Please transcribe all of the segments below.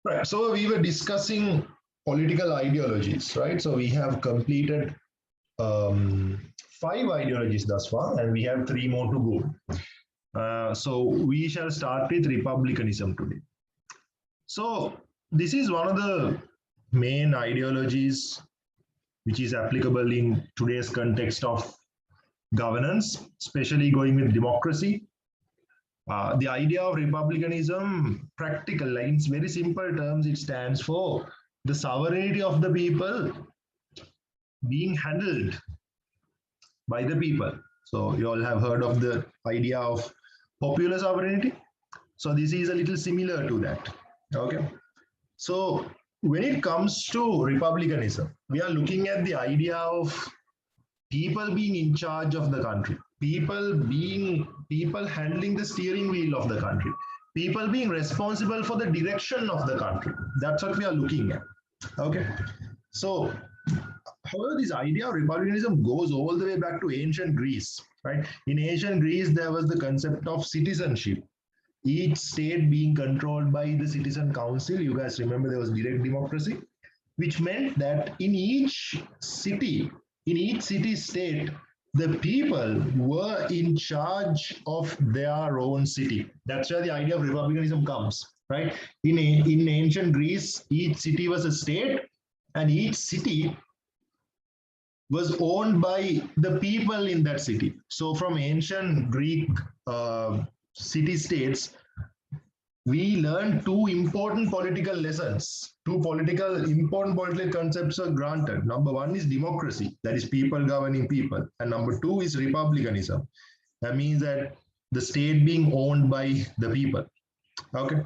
Right. So we were discussing political ideologies, right? So we have completed 5 ideologies thus far, and we have 3 more to go. So we shall start with republicanism today. So this is one of the main ideologies which is applicable in today's context of governance, especially going with democracy. The idea of republicanism, practical, like in very simple terms, it stands for the sovereignty of the people being handled by the people. So you all have heard of the idea of popular sovereignty. So this is a little similar to that. Okay. So when it comes to republicanism, we are looking at the idea of people being in charge of the country, people handling the steering wheel of the country, people being responsible for the direction of the country. That's what we are looking at. Okay. So however, this idea of republicanism goes all the way back to ancient Greece, right? In ancient Greece, there was the concept of citizenship, each state being controlled by the citizen council. You guys remember there was direct democracy, which meant that in each city state, the people were in charge of their own city. That's where the idea of republicanism comes, right? In ancient Greece, each city was a state, and each city was owned by the people in that city. So from ancient Greek city-states, we learned 2 important political lessons. 2 important political concepts are granted. Number 1 is democracy, that is people governing people. And number 2 is republicanism. That means that the state being owned by the people. Okay.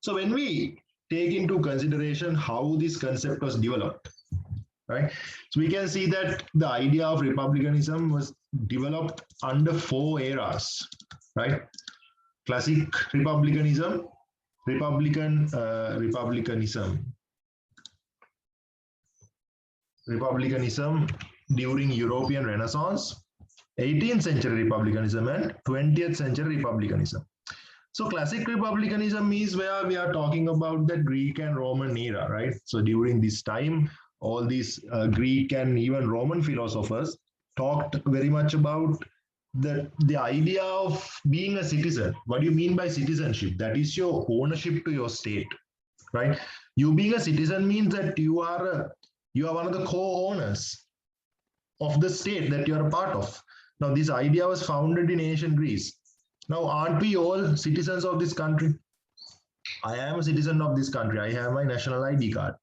So when we take into consideration how this concept was developed, right? So we can see that the idea of republicanism was developed under 4 eras, right? Classic republicanism, republicanism during European Renaissance, 18th century republicanism, and 20th century republicanism. So classic republicanism is where we are talking about the Greek and Roman era, right? So during this time, all these Greek and even Roman philosophers talked very much about the idea of being a citizen. What do you mean by citizenship? That is your ownership to your state, right? You being a citizen means that you are one of the co-owners of the state that you are a part of. Now, this idea was founded in ancient Greece. Now, aren't we all citizens of this country? I am a citizen of this country. I have my national ID card,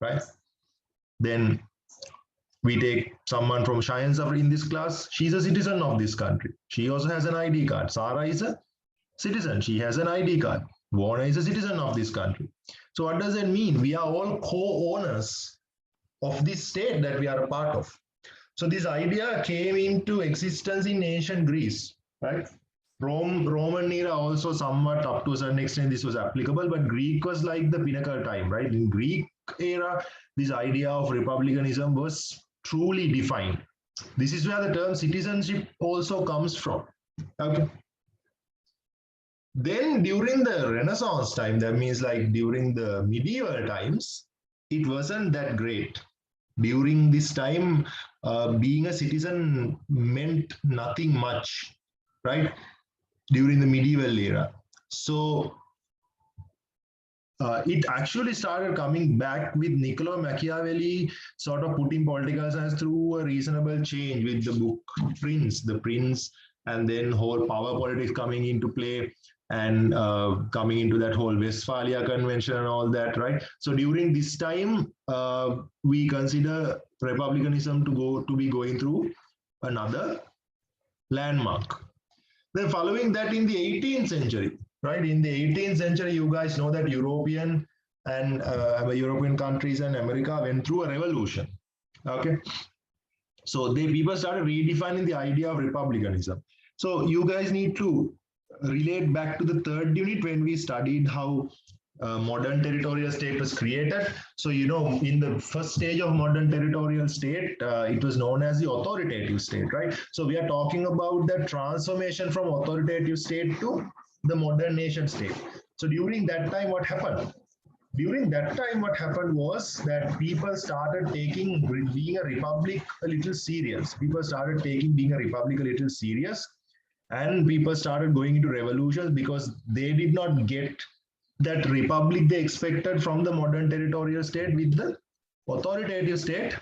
right? Then we take someone from science in this class. She's a citizen of this country. She also has an ID card. Sarah is a citizen. She has an ID card. Warner is a citizen of this country. So what does that mean? We are all co-owners of this state that we are a part of. So this idea came into existence in ancient Greece, right? Roman era also somewhat up to a certain extent this was applicable, but Greek was like the pinnacle time, right? In Greek era, this idea of republicanism was truly defined. This is where the term citizenship also comes from. Okay. Then during the Renaissance time, that means like during the medieval times, it wasn't that great. During this time, being a citizen meant nothing much, right? During the medieval era. So it actually started coming back with Niccolo Machiavelli sort of putting political science through a reasonable change with the book The Prince, and then whole power politics coming into play, and coming into that whole Westphalia Convention and all that, right? So during this time, we consider republicanism to be going through another landmark. Then following that in the 18th century, right? In the 18th century, you guys know that European countries and America went through a revolution. Okay. So people started redefining the idea of republicanism. So you guys need to relate back to the 3rd unit when we studied how modern territorial state was created. So, in the first stage of modern territorial state, it was known as the authoritative state, right? So we are talking about the transformation from authoritative state to the modern nation state. So during that time, what happened? During that time, what happened was that people started taking being a republic a little serious. People started taking being a republic a little serious, and people started going into revolutions because they did not get that republic they expected from the modern territorial state with the authoritative state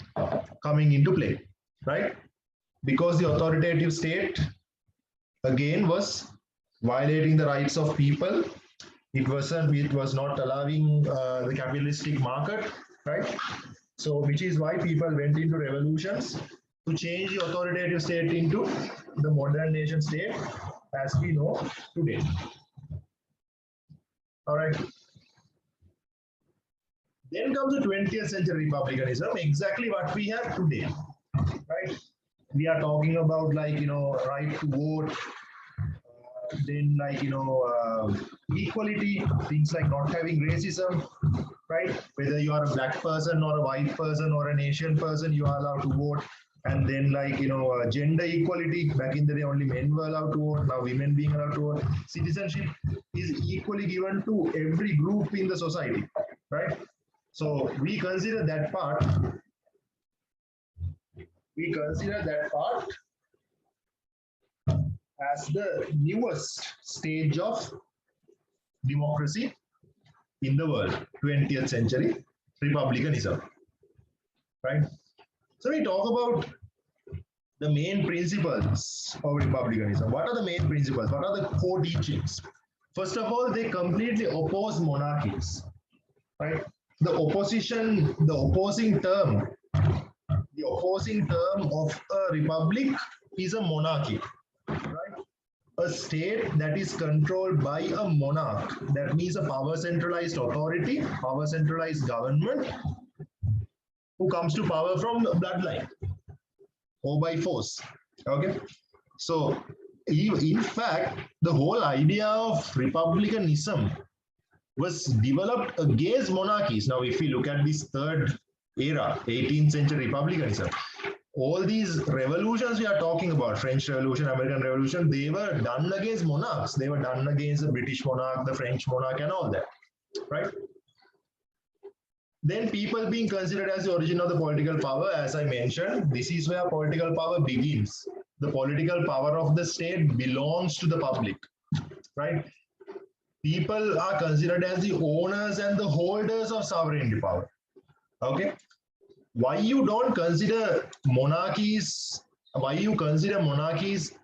coming into play, right? Because the authoritative state again was violating the rights of people. It was not allowing the capitalistic market, right? So which is why people went into revolutions to change the authoritative state into the modern nation state as we know today. All right. Then comes the 20th century republicanism, exactly what we have today, right? We are talking about like, right to vote, then like, equality, things like not having racism, right? Whether you are a black person or a white person or an Asian person, you are allowed to vote. And then like, gender equality, back in the day only men were allowed to vote, now women being allowed to vote. Citizenship is equally given to every group in the society, right? So we consider that part as the newest stage of democracy in the world, 20th century republicanism, right? So we talk about the main principles of republicanism. What are the main principles? What are the core teachings? First of all, they completely oppose monarchies, right? The opposing term of a republic is a monarchy, right? A state that is controlled by a monarch. That means a power centralized authority, power centralized government who comes to power from the bloodline or by force. Okay. So in fact, the whole idea of republicanism was developed against monarchies. Now, if we look at this third era, 18th century republicanism, all these revolutions we are talking about, French Revolution, American Revolution, they were done against monarchs. They were done against the British monarch, the French monarch, and all that, right? Then people being considered as the origin of the political power, as I mentioned, this is where political power begins. The political power of the state belongs to the public, right? People are considered as the owners and the holders of sovereignty power. Okay. Why you consider monarchies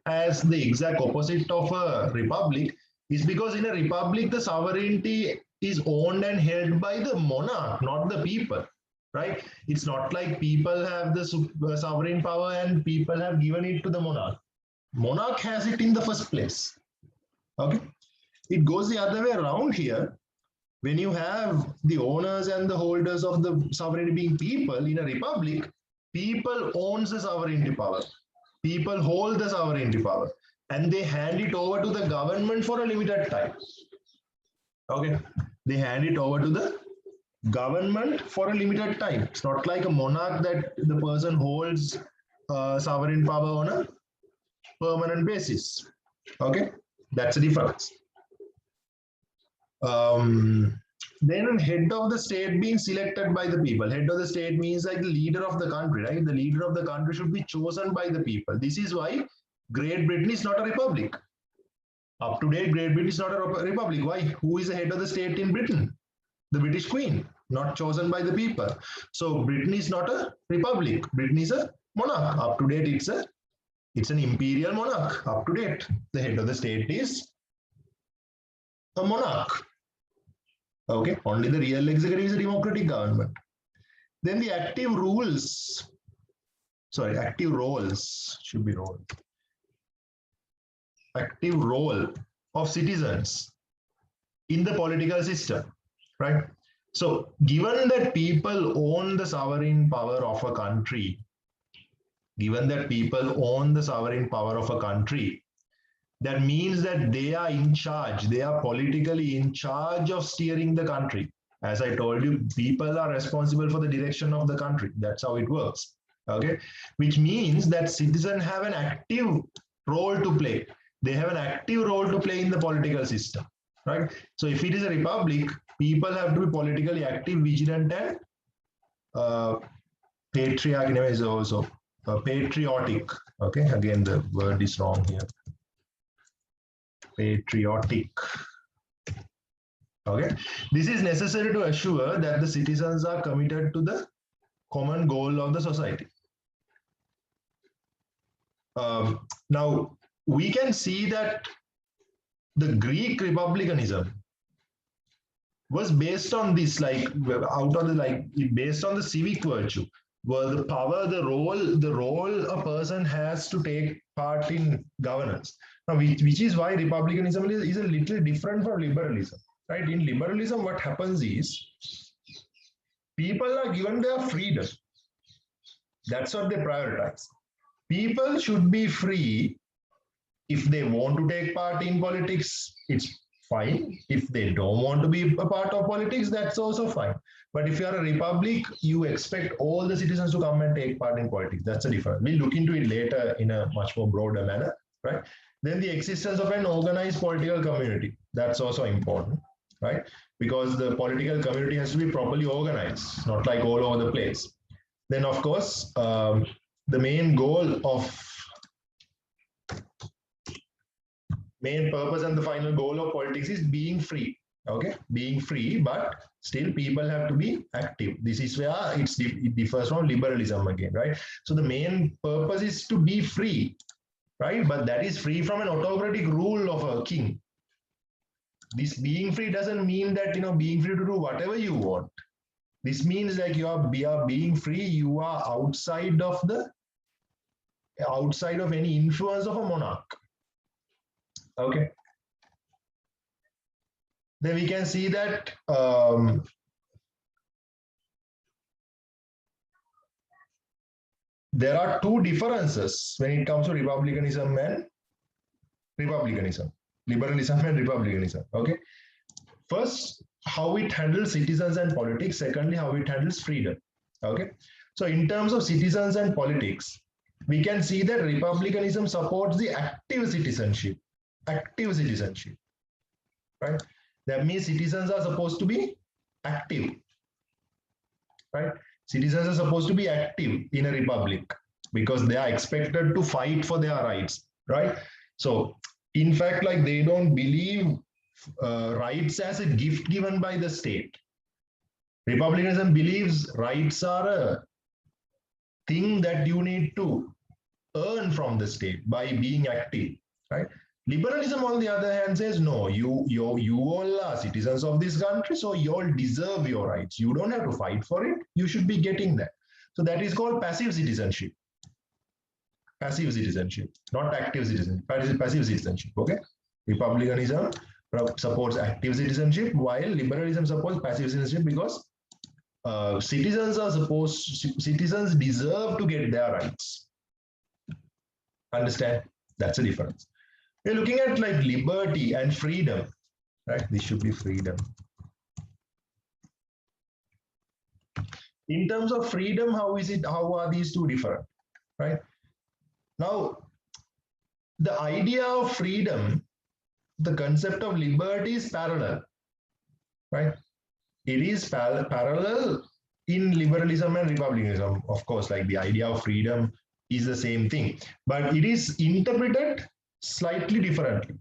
as the exact opposite of a republic is because in a republic, the sovereignty is owned and held by the monarch, not the people, right? It's not like people have the sovereign power and people have given it to the monarch. Monarch has it in the first place. Okay. It goes the other way around here. When you have the owners and the holders of the sovereignty being people in a republic, people owns the sovereignty power. People hold the sovereignty power and they hand it over to the government for a limited time. Okay. They hand it over to the government for a limited time. It's not like a monarch that the person holds sovereign power on a permanent basis. Okay. That's the difference. Then head of the state being selected by the people. Head of the state means like the leader of the country, right? The leader of the country should be chosen by the people. This is why Great Britain is not a republic. Up to date, Great Britain is not a republic. Why? Who is the head of the state in Britain? The British Queen, not chosen by the people. So Britain is not a republic. Britain is a monarch. Up to date, it's an imperial monarch. Up to date, the head of the state is a monarch. Okay, only the real executive is a democratic government. Then the active roles should be roles. Active role of citizens in the political system, right? So given that people own the sovereign power of a country, that means that they are in charge. They are politically in charge of steering the country. As I told you, people are responsible for the direction of the country. That's how it works. Okay, which means that citizens have an active role to play. They have an active role to play in the political system. right? So if it is a republic, people have to be politically active, vigilant, and patriarch is also patriotic. Okay, again the word is wrong here. Patriotic. Okay, this is necessary to assure that the citizens are committed to the common goal of the society. Now we can see that the Greek republicanism was based on this, like out of the based on the civic virtue, where the power, the role a person has to take part in governance. Now, which is why republicanism is a little different from liberalism, right? In liberalism, what happens is people are given their freedom. That's what they prioritize. People should be free. If they want to take part in politics, it's fine. If they don't want to be a part of politics, that's also fine. But if you are a republic, you expect all the citizens to come and take part in politics. That's a difference. We'll look into it later in a much more broader manner, right? Then the existence of an organized political community. That's also important, right? Because the political community has to be properly organized, not like all over the place. Then, of course, the main purpose and the final goal of politics is being free. Okay, being free, but still people have to be active. This is where it differs from liberalism again, right? So the main purpose is to be free, right? But that is free from an autocratic rule of a king. This being free doesn't mean that, being free to do whatever you want. This means like you are being free, you are outside of any influence of a monarch. Okay. Then we can see that there are two differences when it comes to republicanism and liberalism and republicanism. Okay. First, how it handles citizens and politics. Secondly, how it handles freedom. Okay. So in terms of citizens and politics, we can see that republicanism supports the active citizenship, right? That means citizens are supposed to be active, right? Citizens are supposed to be active in a republic because they are expected to fight for their rights, right? So in fact, like they don't believe rights as a gift given by the state. Republicanism believes rights are a thing that you need to earn from the state by being active, right? Liberalism, on the other hand, says no. You all are citizens of this country, so you all deserve your rights. You don't have to fight for it. You should be getting that. So that is called passive citizenship. Passive citizenship, not active citizenship. Passive citizenship. Okay. Republicanism supports active citizenship, while liberalism supports passive citizenship because citizens deserve to get their rights. Understand? That's a difference. We're looking at like liberty and freedom, right? This should be freedom. In terms of freedom, how are these two different, right? Now, the idea of freedom, the concept of liberty is parallel, right? It is parallel in liberalism and republicanism. Of course, like the idea of freedom is the same thing, but it is interpreted slightly differently.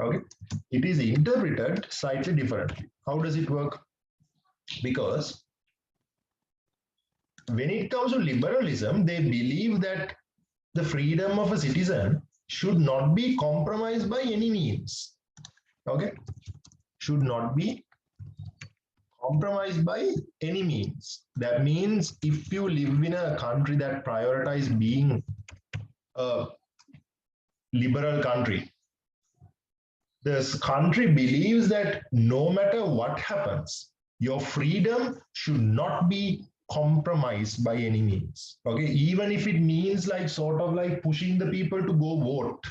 Okay, it is interpreted slightly differently. How does it work? Because when it comes to liberalism, they believe that the freedom of a citizen should not be compromised by any means. Okay, should not be compromised by any means. That means if you live in a country that prioritizes being a liberal country, this country believes that no matter what happens, your freedom should not be compromised by any means. Okay, even if it means like sort of like pushing the people to go vote.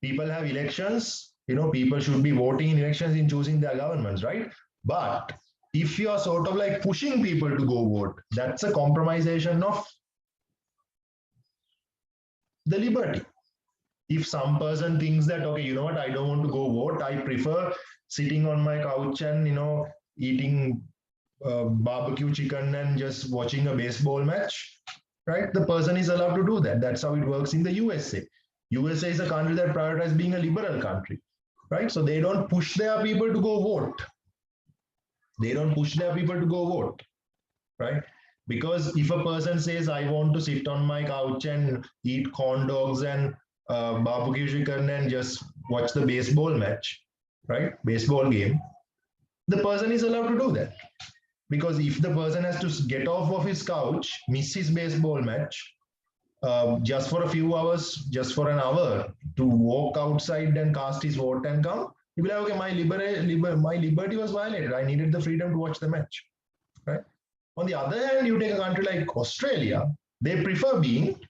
People have elections, people should be voting in elections in choosing their governments, right? But if you are sort of like pushing people to go vote, that's a compromisation of the liberty. if some person thinks that, okay, you know what, I don't want to go vote, I prefer sitting on my couch and, eating barbecue chicken and just watching a baseball match, right? The person is allowed to do that. That's how it works in the USA. USA is a country that prioritizes being a liberal country, right? So they don't push their people to go vote. They don't push their people to go vote, right? Because if a person says, I want to sit on my couch and eat corn dogs and barbecue chicken and just watch the baseball match, right? Baseball game, the person is allowed to do that. Because if the person has to get off of his couch, miss his baseball match, just for a few hours, just for an hour, to walk outside and cast his vote and come, he'll be like, okay, my liberty was violated. I needed the freedom to watch the match, right? On the other hand, you take a country like Australia, they prefer being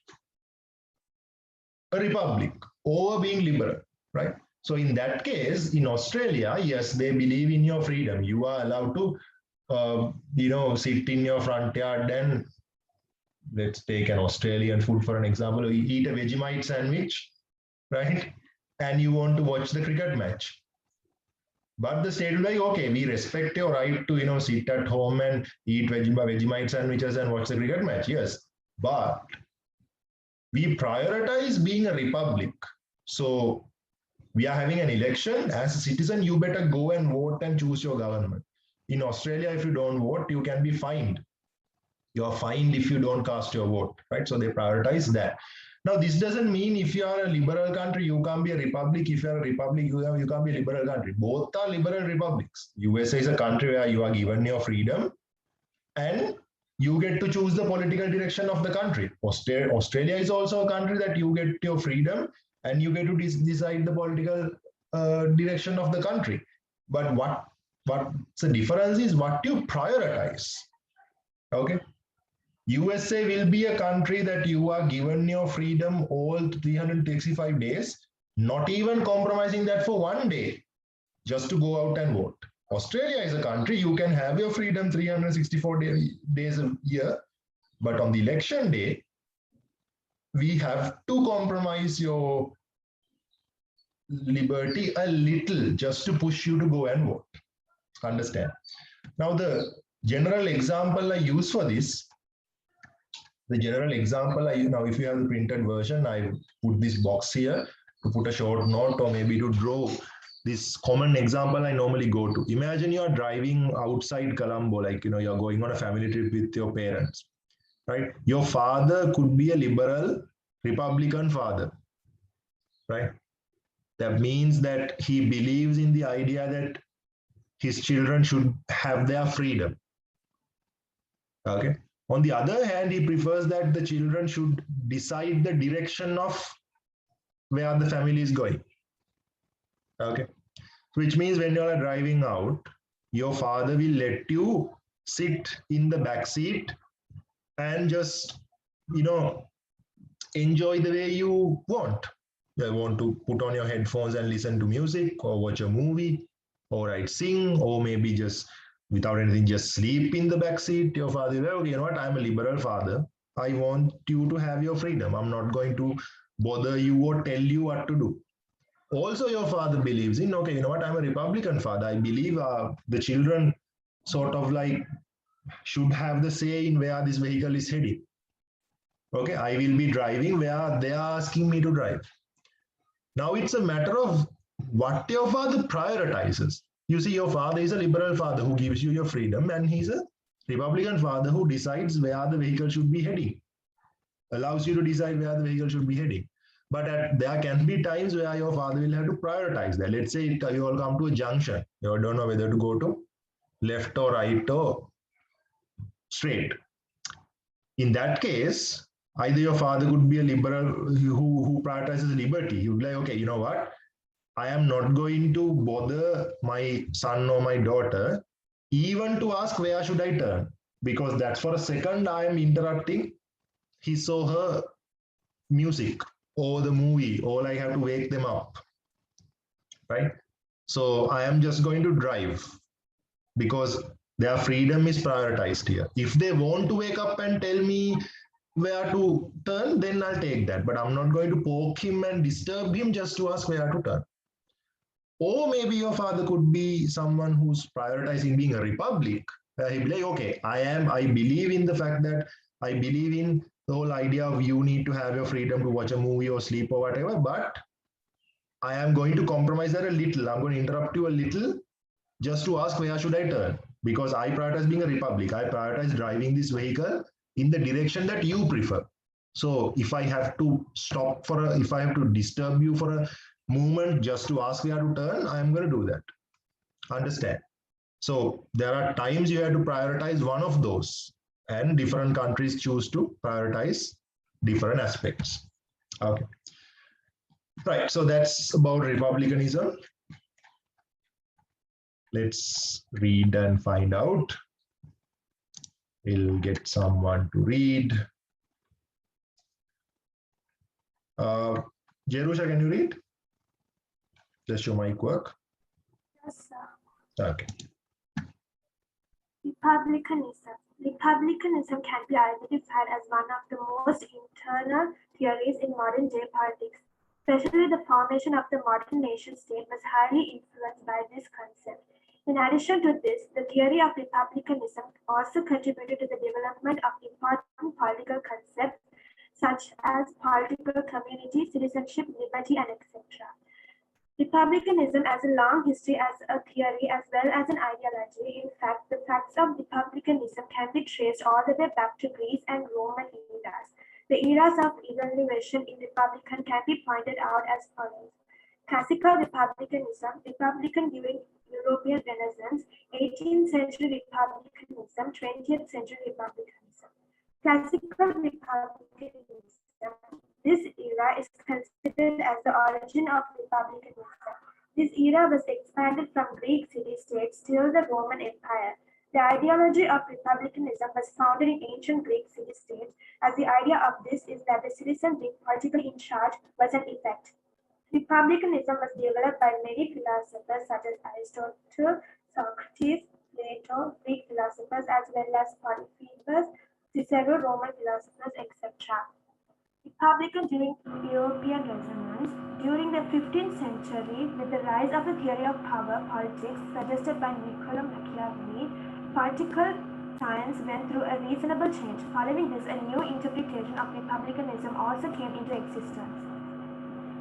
a republic over being liberal, right? So in that case, in Australia, yes, they believe in your freedom. You are allowed to sit in your front yard and, let's take an Australian food for an example, you eat a Vegemite sandwich, right? And you want to watch the cricket match. But the state will be like, okay, we respect your right to, sit at home and eat Vegemite sandwiches and watch the cricket match. Yes, but we prioritize being a republic. So we are having an election. As a citizen, you better go and vote and choose your government. In Australia, if you don't vote, you can be fined. You're fined if you don't cast your vote, right? So they prioritize that. Now, this doesn't mean if you are a liberal country, you can't be a republic. If you're a republic, you can't be a liberal country. Both are liberal republics. USA is a country where you are given your freedom and you get to choose the political direction of the country. Australia is also a country that you get your freedom and you get to decide the political direction of the country. But what's the difference is what you prioritize, okay? USA will be a country that you are given your freedom all 365 days, not even compromising that for one day, just to go out and vote. Australia is a country you can have your freedom 364 days a year, but on the election day, we have to compromise your liberty a little just to push you to go and vote. Understand? Now, the general example I use for this, if you have the printed version, I put this box here to put a short note or maybe to draw this common example I normally go to. Imagine you are driving outside Colombo, you're going on a family trip with your parents, right? Your father could be a liberal Republican father, right? That means that he believes in the idea that his children should have their freedom, okay? On the other hand, he prefers that the children should decide the direction of where the family is going, okay? Which means when you are driving out, your father will let you sit in the back seat and just, enjoy the way you want. You want to put on your headphones and listen to music or watch a movie or sing, or maybe just without anything, just sleep in the back seat. Your father will, okay, you know what, I'm a liberal father. I want you to have your freedom. I'm not going to bother you or tell you what to do. Also, your father believes in, okay, you know what, I'm a Republican father. I believe the children sort of should have the say in where this vehicle is heading. Okay, I will be driving where they are asking me to drive. Now it's a matter of what your father prioritizes. You see, your father is a liberal father who gives you your freedom, and he's a Republican father who decides where the vehicle should be heading, allows you to decide where the vehicle should be heading. But there can be times where your father will have to prioritize that. Let's say you all come to a junction. You don't know whether to go to left or right or straight. In that case, either your father could be a liberal who prioritizes liberty. He would be like, okay, you know what? I am not going to bother my son or my daughter even to ask where should I turn, because that's for a second I am interrupting his or her music or the movie, or I have to wake them up, right? So I am just going to drive because their freedom is prioritized here. If they want to wake up and tell me where to turn, then I'll take that. But I'm not going to poke him and disturb him just to ask where to turn. Or maybe your father could be someone who's prioritizing being a republic. He'd be like, okay, I believe in the fact that I believe in the whole idea of you need to have your freedom to watch a movie or sleep or whatever, but I am going to compromise that a little. I'm going to interrupt you a little just to ask where should I turn? Because I prioritize being a republic. I prioritize driving this vehicle in the direction that you prefer. So if I have to stop for if I have to disturb you for a moment just to ask where to turn, I'm going to do that. Understand? So there are times you have to prioritize one of those, and different countries choose to prioritize different aspects. Okay. Right. So that's about republicanism. Let's read and find out. We'll get someone to read. Jerusha, can you read? Does your mic work? Yes, sir. Okay. Republicanism. Republicanism can be identified as one of the most internal theories in modern day politics. Especially the formation of the modern nation state was highly influenced by this concept. In addition to this, the theory of republicanism also contributed to the development of important political concepts such as political community, citizenship, liberty, and etc. Republicanism has a long history as a theory as well as an ideology. In fact, the facts of republicanism can be traced all the way back to Greece and Roman eras. The eras of evolution in republican can be pointed out as follows. Classical republicanism, republican during European Renaissance, 18th century republicanism, 20th century republicanism. Classical republicanism. This era is considered as the origin of republicanism. This era was expanded from Greek city-states till the Roman Empire. The ideology of republicanism was founded in ancient Greek city-states, as the idea of this is that the citizen being politically in charge was an effect. Republicanism was developed by many philosophers such as Aristotle, Socrates, Plato, Greek philosophers, as well as Polyphemus, Cicero, Roman philosophers, etc. Republican during European Renaissance. During the 15th century, with the rise of the theory of power politics suggested by Niccolo Machiavelli, political science went through a reasonable change. Following this, a new interpretation of republicanism also came into existence.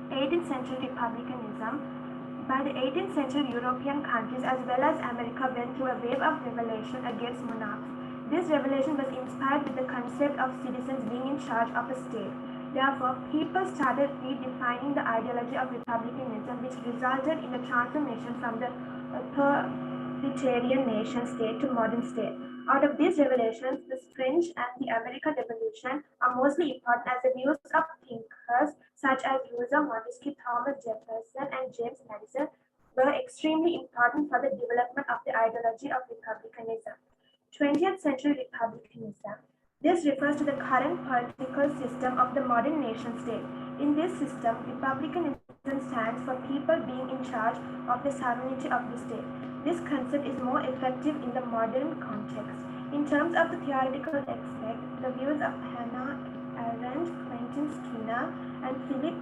18th century republicanism. By the 18th century, European countries as well as America went through a wave of revolution against monarchs. This revolution was inspired with the concept of citizens being in charge of a state. Therefore, people started redefining the ideology of republicanism, which resulted in the transformation from the authoritarian nation state to modern state. Out of these revelations, the French and the American Revolution are mostly important as the views of thinkers such as Rousseau, Montesquieu, Thomas Jefferson, and James Madison were extremely important for the development of the ideology of republicanism. 20th century republicanism. This refers to the current political system of the modern nation state. In this system, republicanism stands for people being in charge of the sovereignty of the state. This concept is more effective in the modern context. In terms of the theoretical aspect, the views of Hannah Arendt, Quentin Skinner, and Philip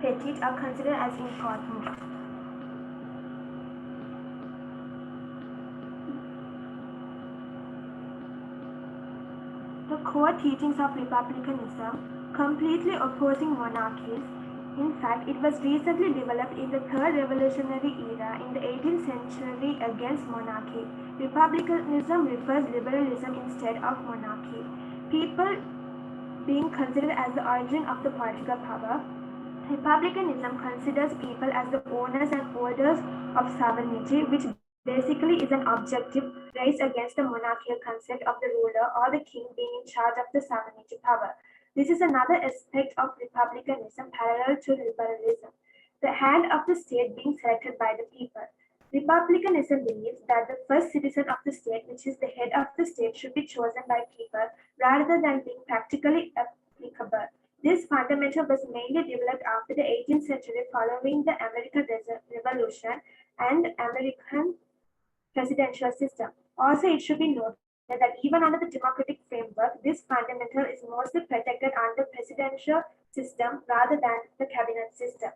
Pettit are considered as important. The core teachings of republicanism, completely opposing monarchies. In fact, it was recently developed in the Third Revolutionary Era in the 18th century against monarchy. Republicanism refers liberalism instead of monarchy. People being considered as the origin of the political power. Republicanism considers people as the owners and holders of sovereignty, which basically is an objective raised against the monarchical concept of the ruler or the king being in charge of the sovereignty power. This is another aspect of republicanism parallel to liberalism, the hand of the state being selected by the people. Republicanism believes that the first citizen of the state, which is the head of the state, should be chosen by people rather than being practically applicable. This fundamental was mainly developed after the 18th century following the American Revolution and American presidential system. Also, it should be noted that even under the democratic framework, this fundamental is mostly protected under presidential system rather than the cabinet system.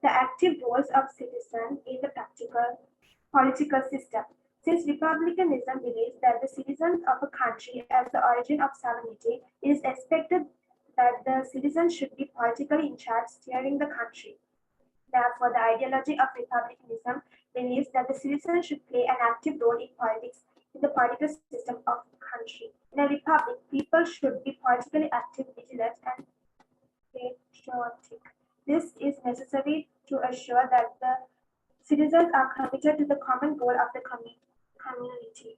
The active roles of citizens in the practical political system. Since republicanism believes that the citizens of a country as the origin of sovereignty, it is expected that the citizens should be politically in charge steering the country. Therefore, the ideology of republicanism believes that the citizens should play an active role in politics in the political system of the country. In a republic, people should be politically active, vigilant, and patriotic. This is necessary to assure that the citizens are committed to the common goal of the community.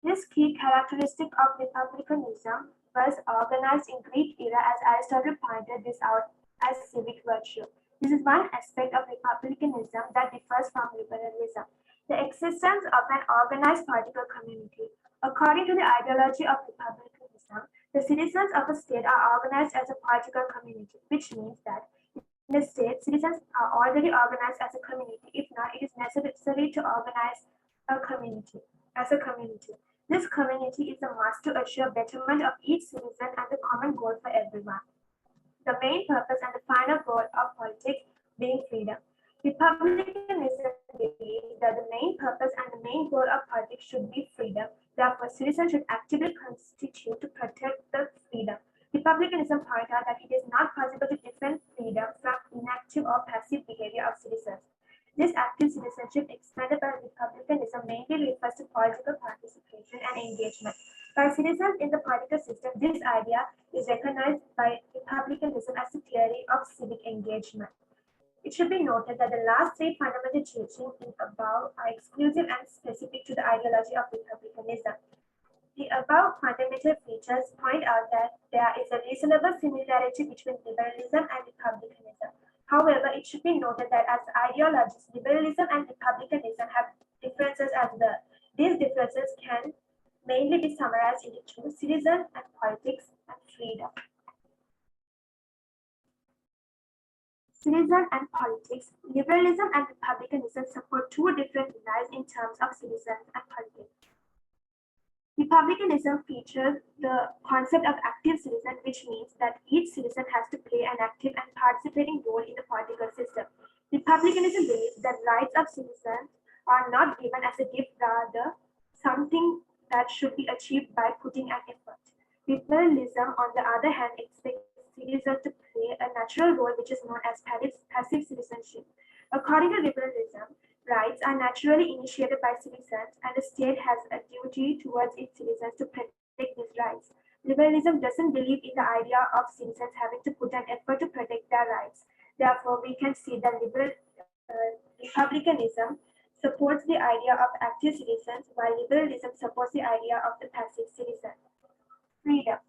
This key characteristic of republicanism was organized in Greek era as Aristotle pointed this out as civic virtue. This is one aspect of republicanism that differs from liberalism, the existence of an organized political community. According to the ideology of republicanism, the citizens of a state are organized as a political community, which means that in the state, citizens are already organized as a community. If not, it is necessary to organize a community as a community. This community is a must to assure betterment of each citizen and the common goal for everyone. The main purpose and the final goal of politics being freedom. Republicanism believes that the main purpose and the main goal of politics should be freedom. Therefore, citizens should actively constitute to protect the freedom. Republicanism points out that it is not possible to defend freedom from inactive or passive behavior of citizens. This active citizenship expanded by republicanism mainly refers to political participation and engagement. By citizens in the political system, this idea is recognized by republicanism as the theory of civic engagement. It should be noted that the last three fundamental teachings in above are exclusive and specific to the ideology of republicanism. The above fundamental features point out that there is a reasonable similarity between liberalism and republicanism. However, it should be noted that as ideologies, liberalism and republicanism have differences as well. These differences can mainly be summarized into two: citizen and politics and freedom. Citizen and politics. Liberalism and republicanism support two different lives in terms of citizens and politics. Republicanism features the concept of active citizen, which means that each citizen has to play an active and participating role in the political system. Republicanism believes that rights of citizens are not given as a gift, rather something that should be achieved by putting an effort. Liberalism, on the other hand, expects citizens to play a natural role, which is known as passive citizenship. According to liberalism, rights are naturally initiated by citizens, and the state has a duty towards its citizens to protect these rights. Liberalism doesn't believe in the idea of citizens having to put an effort to protect their rights. Therefore, we can see that republicanism supports the idea of active citizens, while liberalism supports the idea of the passive citizen. Freedom.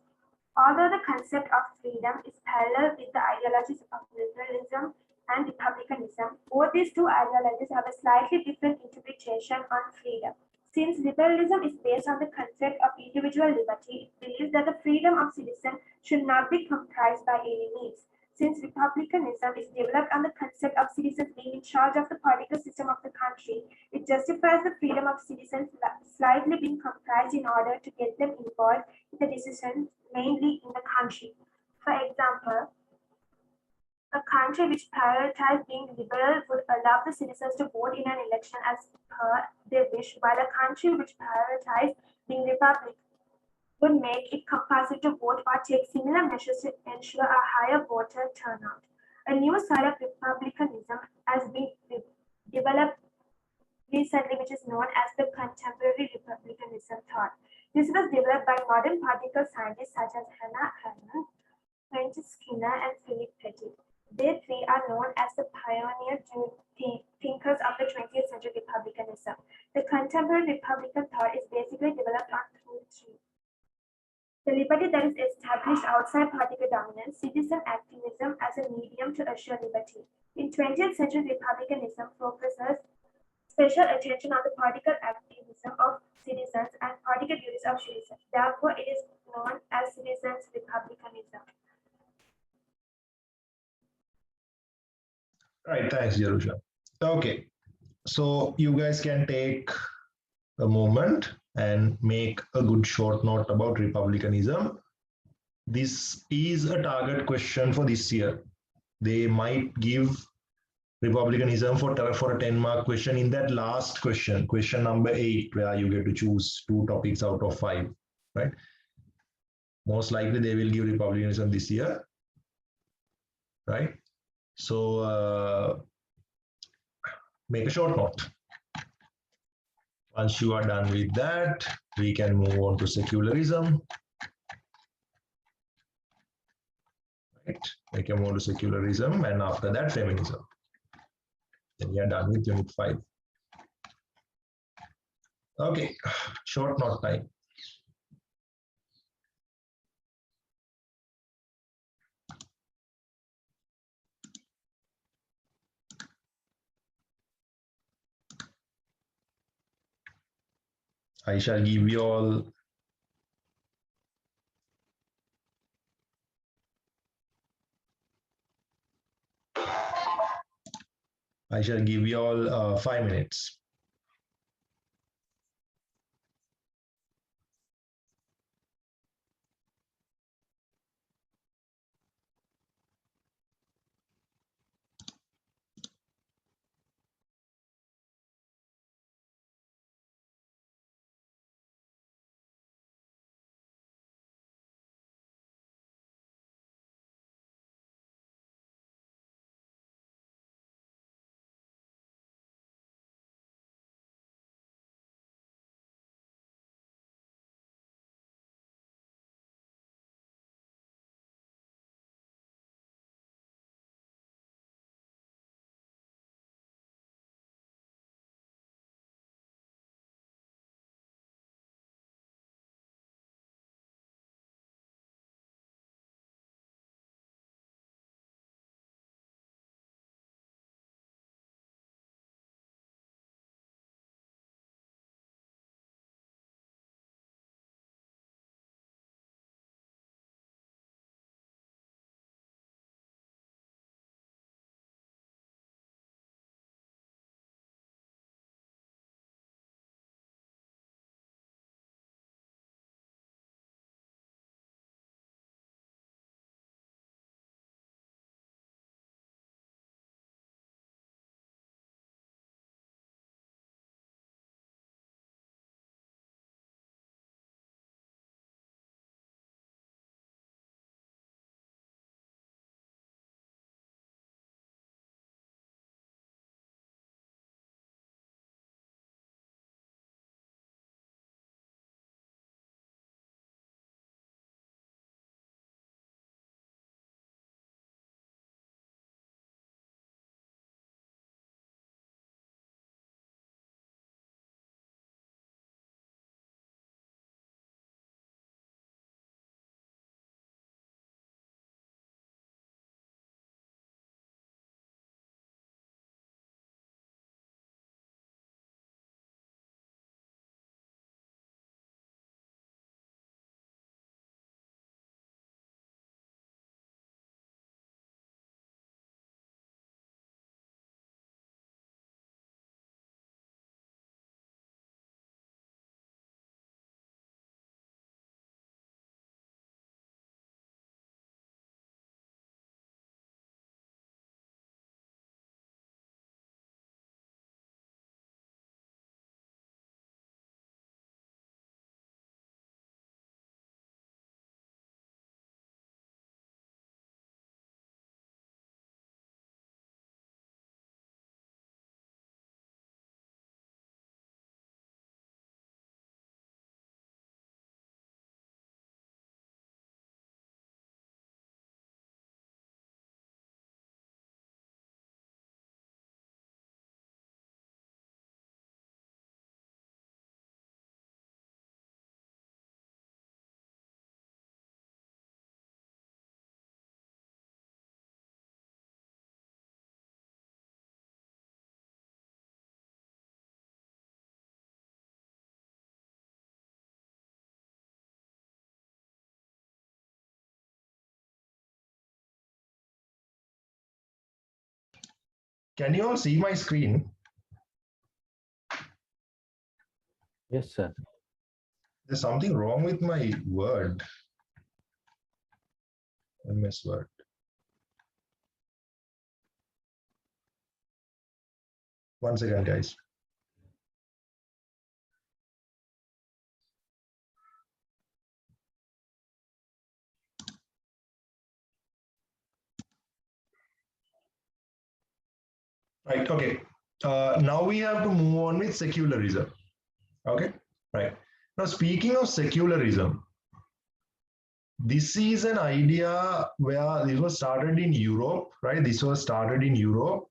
Although the concept of freedom is parallel with the ideologies of liberalism and republicanism, both these two ideologies have a slightly different interpretation on freedom. Since liberalism is based on the concept of individual liberty, it believes that the freedom of citizens should not be comprised by any means. Since republicanism is developed on the concept of citizens being in charge of the political system of the country, it justifies the freedom of citizens slightly being comprised in order to get them involved in the decisions mainly in the country. For example, a country which prioritized being liberal would allow the citizens to vote in an election as per their wish, while a country which prioritized being republic would make it compulsory to vote or take similar measures to ensure a higher voter turnout. A new side of republicanism has been developed recently, which is known as the contemporary republicanism thought. This was developed by modern political scientists such as Hannah Arendt, Francis Skinner, and Philip Pettit. They three are known as the pioneer thinkers of the 20th century republicanism. The contemporary republican thought is basically developed on three: the liberty that is established outside political dominance, citizen activism as a medium to assure liberty. In 20th century republicanism focuses special attention on the political activism of citizens and political duties of citizens. Therefore, it is known as citizens republicanism. Right, thanks, Jerusha. Okay, so you guys can take a moment and make a good short note about republicanism. This is a target question for this year. They might give republicanism for a 10-mark question in that last question, question number 8, where you get to choose 2 topics out of 5, right? Most likely they will give republicanism this year, right? So make a short note. Once you are done with that, we can move on to secularism. Right? We can move to secularism, and after that, feminism. Then we are done with unit 5. Okay, short note time. I shall give you all I shall give you all 5 minutes. Can you all see my screen? Yes, sir. There's something wrong with my word. MS Word. One second, guys. Right, okay. Now we have to move on with secularism. Okay, right. Now, speaking of secularism, this is an idea where this was started in Europe, right? This was started in Europe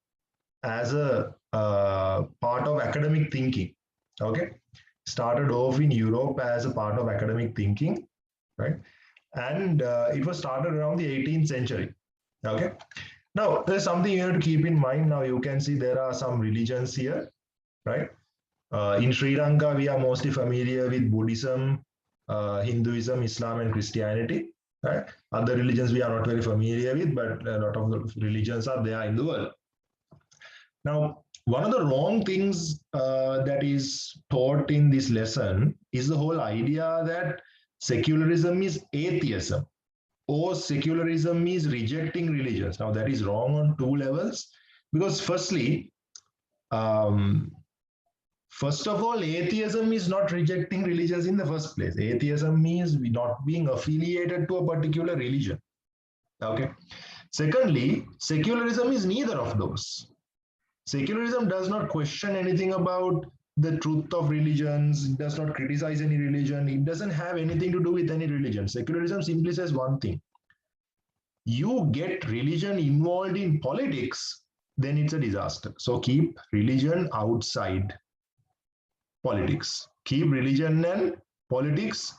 as a part of academic thinking. Okay, started off in Europe as a part of academic thinking, right? And it was started around the 18th century. Okay, now there's something you have to keep in mind. Now you can see there are some religions here, right? In Sri Lanka, we are mostly familiar with Buddhism, Hinduism, Islam, and Christianity. Right? Other religions we are not very familiar with, but a lot of the religions are there in the world. Now, one of the wrong things that is taught in this lesson is the whole idea that secularism is atheism or secularism is rejecting religions. Now, that is wrong on two levels because, first of all, atheism is not rejecting religions in the first place. Atheism means not being affiliated to a particular religion. Okay. Secondly, secularism is neither of those. Secularism does not question anything about the truth of religions, it does not criticize any religion, it doesn't have anything to do with any religion. Secularism simply says one thing. You get religion involved in politics, then it's a disaster. So keep religion outside politics. Keep religion and politics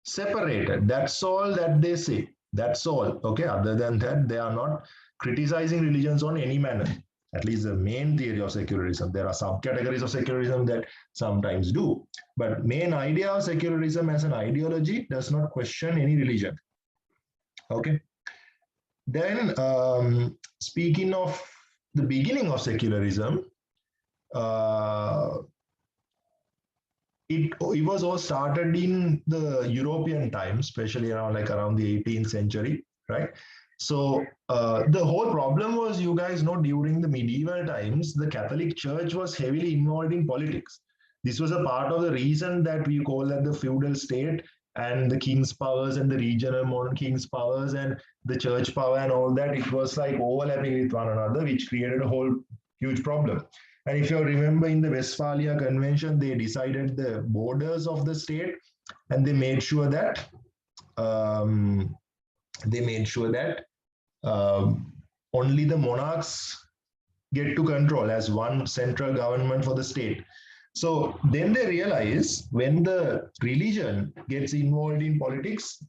separated. That's all that they say. That's all. Okay. Other than that, they are not criticizing religions on any manner. At least the main theory of secularism. There are subcategories of secularism that sometimes do. But main idea of secularism as an ideology does not question any religion. Okay. Then speaking of the beginning of secularism, it was all started in the European times, especially around the 18th century, right? So the whole problem was, you guys know, during the medieval times, the Catholic Church was heavily involved in politics. This was a part of the reason that we call that the feudal state and the king's powers and the regional modern king's powers and the church power and all that. It was like overlapping with one another, which created a whole huge problem. And if you remember in the Westphalia Convention, they decided the borders of the state, and they made sure that only the monarchs get to control as one central government for the state. So then they realize when the religion gets involved in politics,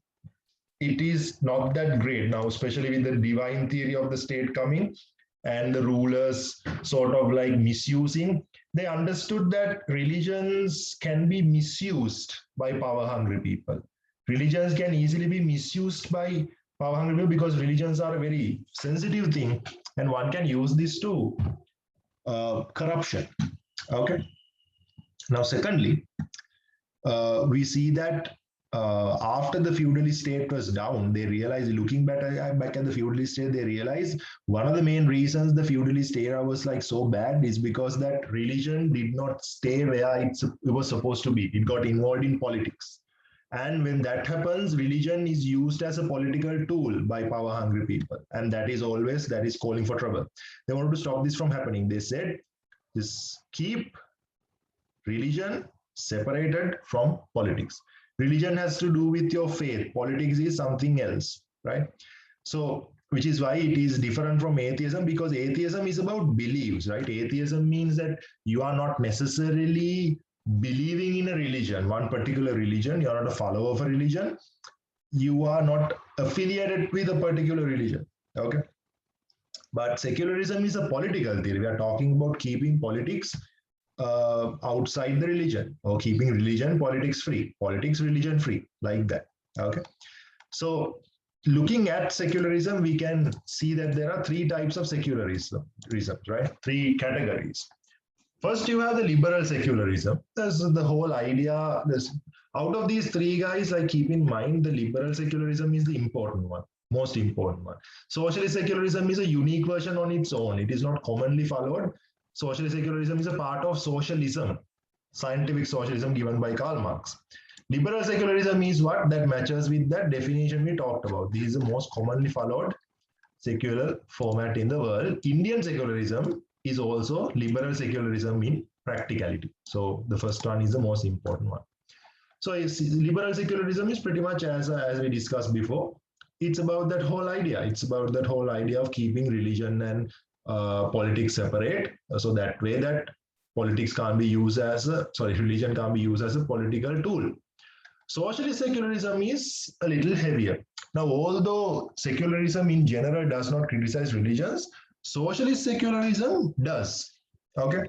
it is not that great now, especially with the divine theory of the state coming and the rulers sort of like misusing. They understood that religions can be misused by power-hungry people. Religions can easily be misused by power-hungry people because religions are a very sensitive thing, and one can use this to corruption. Okay. Now, secondly, we see that after the feudalist state was down, they realized, looking back at the feudalist state, they realized one of the main reasons the feudalist era was like so bad is because that religion did not stay where it was supposed to be. It got involved in politics. And when that happens, religion is used as a political tool by power-hungry people. And that is calling for trouble. They wanted to stop this from happening. They said, just keep religion separated from politics. Religion has to do with your faith. Politics is something else, right? So, which is why it is different from atheism, because atheism is about beliefs, right? Atheism means that you are not necessarily believing in a religion, one particular religion. You are not a follower of a religion. You are not affiliated with a particular religion, okay? But secularism is a political theory. We are talking about keeping politics outside the religion, or keeping religion politics free, politics religion free, like that. Okay. So looking at secularism, we can see that there are three types of secularism, right? Three categories. First, you have the liberal secularism. That's the whole idea. Out of these three guys, like keep in mind the liberal secularism is the important one, most important one. Socialist secularism is a unique version on its own. It is not commonly followed. Socialist secularism is a part of socialism, scientific socialism given by Karl Marx. Liberal secularism is what that matches with that definition we talked about. This is the most commonly followed secular format in the world. Indian secularism is also liberal secularism in practicality. So the first one is the most important one. So liberal secularism is pretty much as we discussed before. It's about that whole idea. It's about that whole idea of keeping religion and politics separate. So that way that politics can't be used as religion can't be used as a political tool. Socialist secularism is a little heavier. Now, although secularism in general does not criticize religions, socialist secularism does. Okay.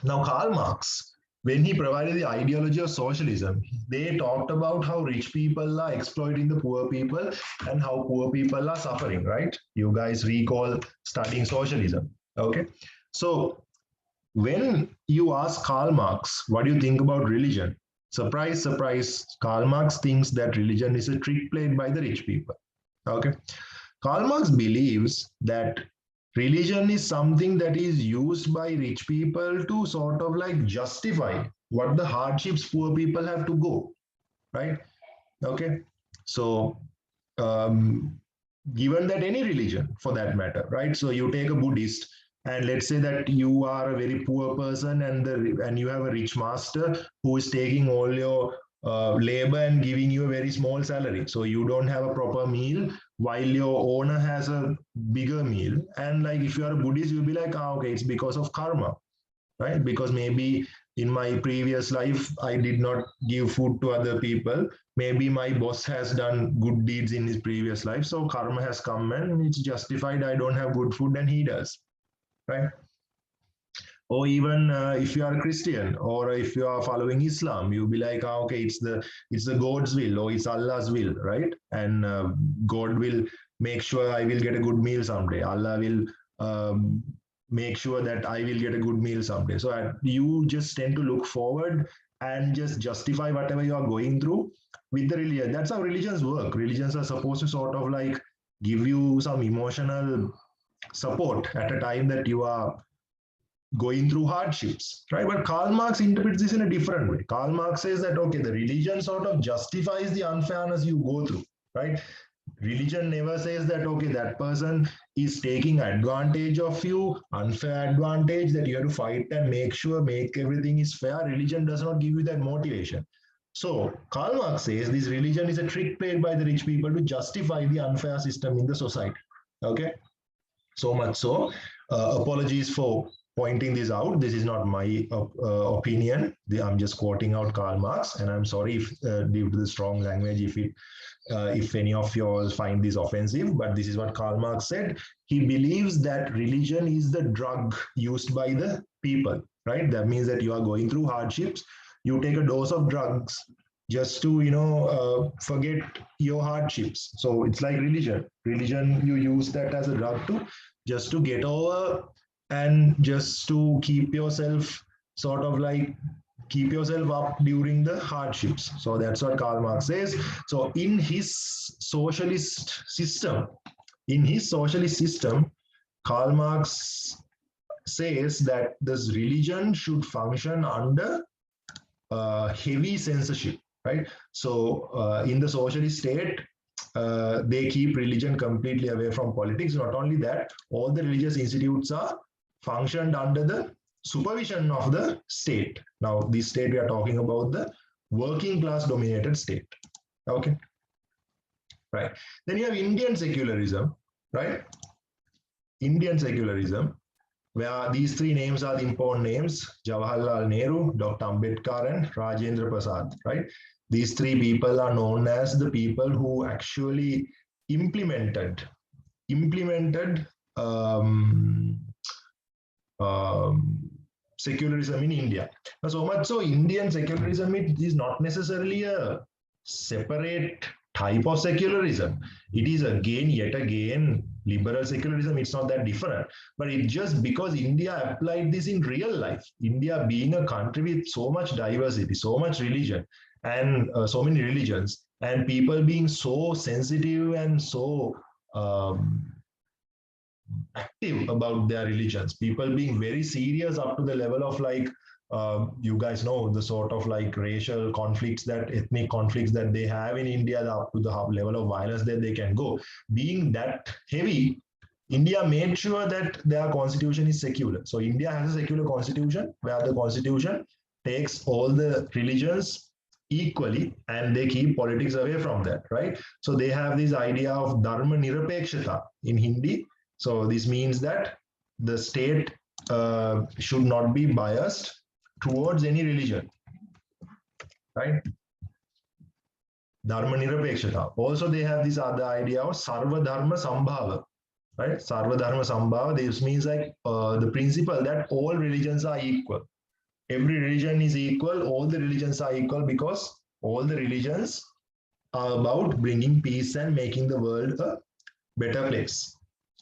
Now, Karl Marx, when he provided the ideology of socialism, they talked about how rich people are exploiting the poor people and how poor people are suffering, right? You guys recall studying socialism. Okay. So when you ask Karl Marx, what do you think about religion? Surprise, surprise, Karl Marx thinks that religion is a trick played by the rich people. Okay. Karl Marx believes that religion is something that is used by rich people to sort of like justify what the hardships poor people have to go, right? Okay. So, given that any religion for that matter, right? So you take a Buddhist, and let's say that you are a very poor person and you have a rich master who is taking all your labor and giving you a very small salary. So you don't have a proper meal while your owner has a bigger meal. And like if you are a Buddhist, you'll be like, okay, it's because of karma, right? Because maybe in my previous life, I did not give food to other people. Maybe my boss has done good deeds in his previous life. So karma has come and it's justified. I don't have good food and he does. Right? Or even if you are a Christian or if you are following Islam, you'll be like, okay, it's the God's will or it's Allah's will, right? And God will make sure I will get a good meal someday. Allah will make sure that I will get a good meal someday. So you just tend to look forward and just justify whatever you are going through with the religion. That's how religions work. Religions are supposed to sort of like give you some emotional support at a time that you are going through hardships, right? But Karl Marx interprets this in a different way. Karl Marx says that, okay, the religion sort of justifies the unfairness you go through, right? Religion never says that, okay, that person is taking advantage of you, unfair advantage that you have to fight and make everything is fair. Religion does not give you that motivation. So Karl Marx says this religion is a trick played by the rich people to justify the unfair system in the society, okay? So much so, apologies for pointing this out. This is not my opinion. I'm just quoting out Karl Marx, and I'm sorry if due to the strong language, if any of you all find this offensive, but this is what Karl Marx said. He believes that religion is the drug used by the people, right? That means that you are going through hardships. You take a dose of drugs just to, forget your hardships. So it's like religion. Religion, you use that as a drug just to get over and just to keep yourself up during the hardships. So that's what Karl Marx says. So in his socialist system, Karl Marx says that this religion should function under heavy censorship, right? So in the socialist state, they keep religion completely away from politics. Not only that, all the religious institutes are functioned under the supervision of the state. Now, this state we are talking about the working class dominated state. Okay, right. Then you have Indian secularism, right? Indian secularism, where these three names are the important names: Jawaharlal Nehru, Dr. Ambedkar, and Rajendra Prasad, right? These three people are known as the people who actually implemented secularism in India. So much so, Indian secularism is not necessarily a separate type of secularism. It is yet again liberal secularism, it's not that different. But it's just because India applied this in real life. India being a country with so much diversity, so much religion, and so many religions, and people being so sensitive and so active about their religions, people being very serious up to the level of like, you guys know the sort of like racial conflicts, that ethnic conflicts that they have in India, up to the level of violence that they can go. Being that heavy, India made sure that their constitution is secular. So India has a secular constitution where the constitution takes all the religions equally and they keep politics away from that, right? So they have this idea of dharma nirapekshata in Hindi. So this means that the state should not be biased towards any religion, right? Dharma nirapekshata. Also, they have this other idea of sarva dharma sambhava, right? Sarva dharma sambhava. This means like the principle that all religions are equal. Every religion is equal. All the religions are equal because all the religions are about bringing peace and making the world a better place,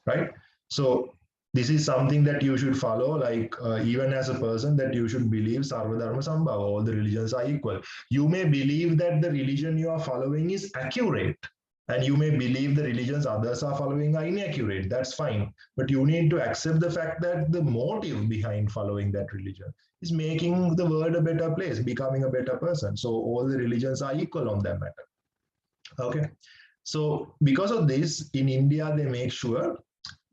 right? So this is something that you should follow, like even as a person, that you should believe sarva dharma sambhava, all the religions are equal. You may believe that the religion you are following is accurate, and you may believe the religions others are following are inaccurate. That's fine, but you need to accept the fact that the motive behind following that religion is making the world a better place, becoming a better person. So all the religions are equal on that matter. Okay, so because of this, in India they make sure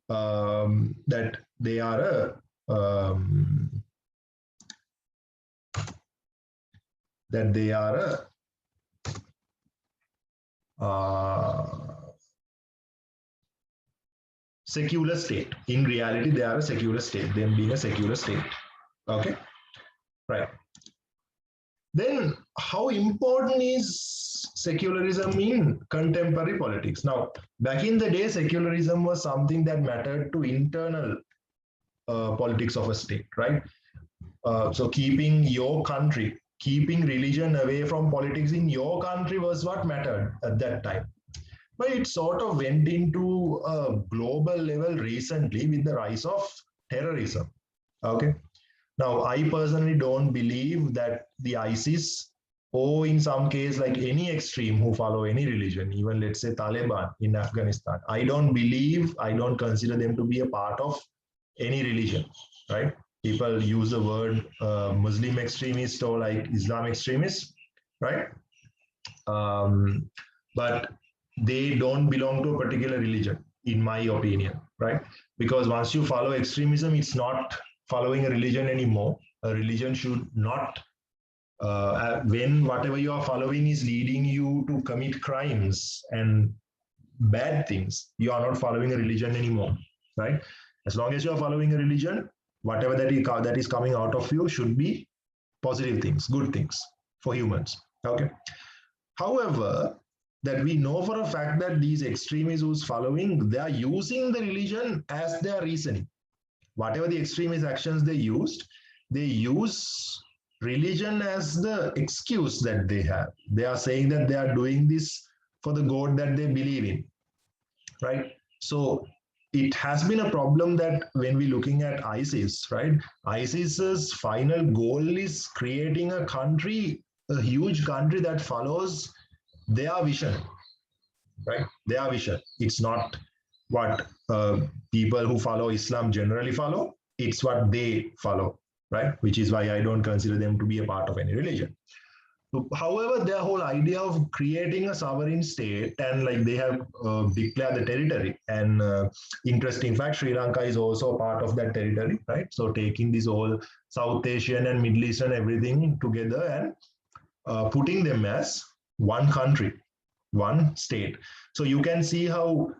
that they are a secular state. In reality, they are a secular state, them being a secular state. Okay, right. Then how important is secularism in contemporary politics? Now, back in the day, secularism was something that mattered to internal politics of a state, right? So keeping your country, keeping religion away from politics in your country was what mattered at that time. But it sort of went into a global level recently with the rise of terrorism. Okay. Now, I personally don't believe that the ISIS, or in some case, like any extreme who follow any religion, even let's say Taliban in Afghanistan, I don't consider them to be a part of any religion, right? People use the word Muslim extremist or like Islam extremist, right? But they don't belong to a particular religion, in my opinion, right? Because once you follow extremism, it's not following a religion anymore. A religion should not, when whatever you are following is leading you to commit crimes and bad things, you are not following a religion anymore, right? As long as you are following a religion, whatever that is coming out of you should be positive things, good things for humans, okay? However, that we know for a fact that these extremists who's following, they are using the religion as their reasoning. Whatever the extremist actions they use religion as the excuse that they have. They are saying that they are doing this for the God that they believe in, right? So it has been a problem that when we're looking at ISIS, right? ISIS's final goal is creating a country, a huge country that follows their vision, right? Their vision. It's not what people who follow Islam generally follow. It's what they follow, right? Which is why I don't consider them to be a part of any religion. So, however, their whole idea of creating a sovereign state, and like they have declared the territory, and interesting fact, Sri Lanka is also a part of that territory, right? So taking this whole South Asian and Middle Eastern everything together and putting them as one country, one state. So you can see how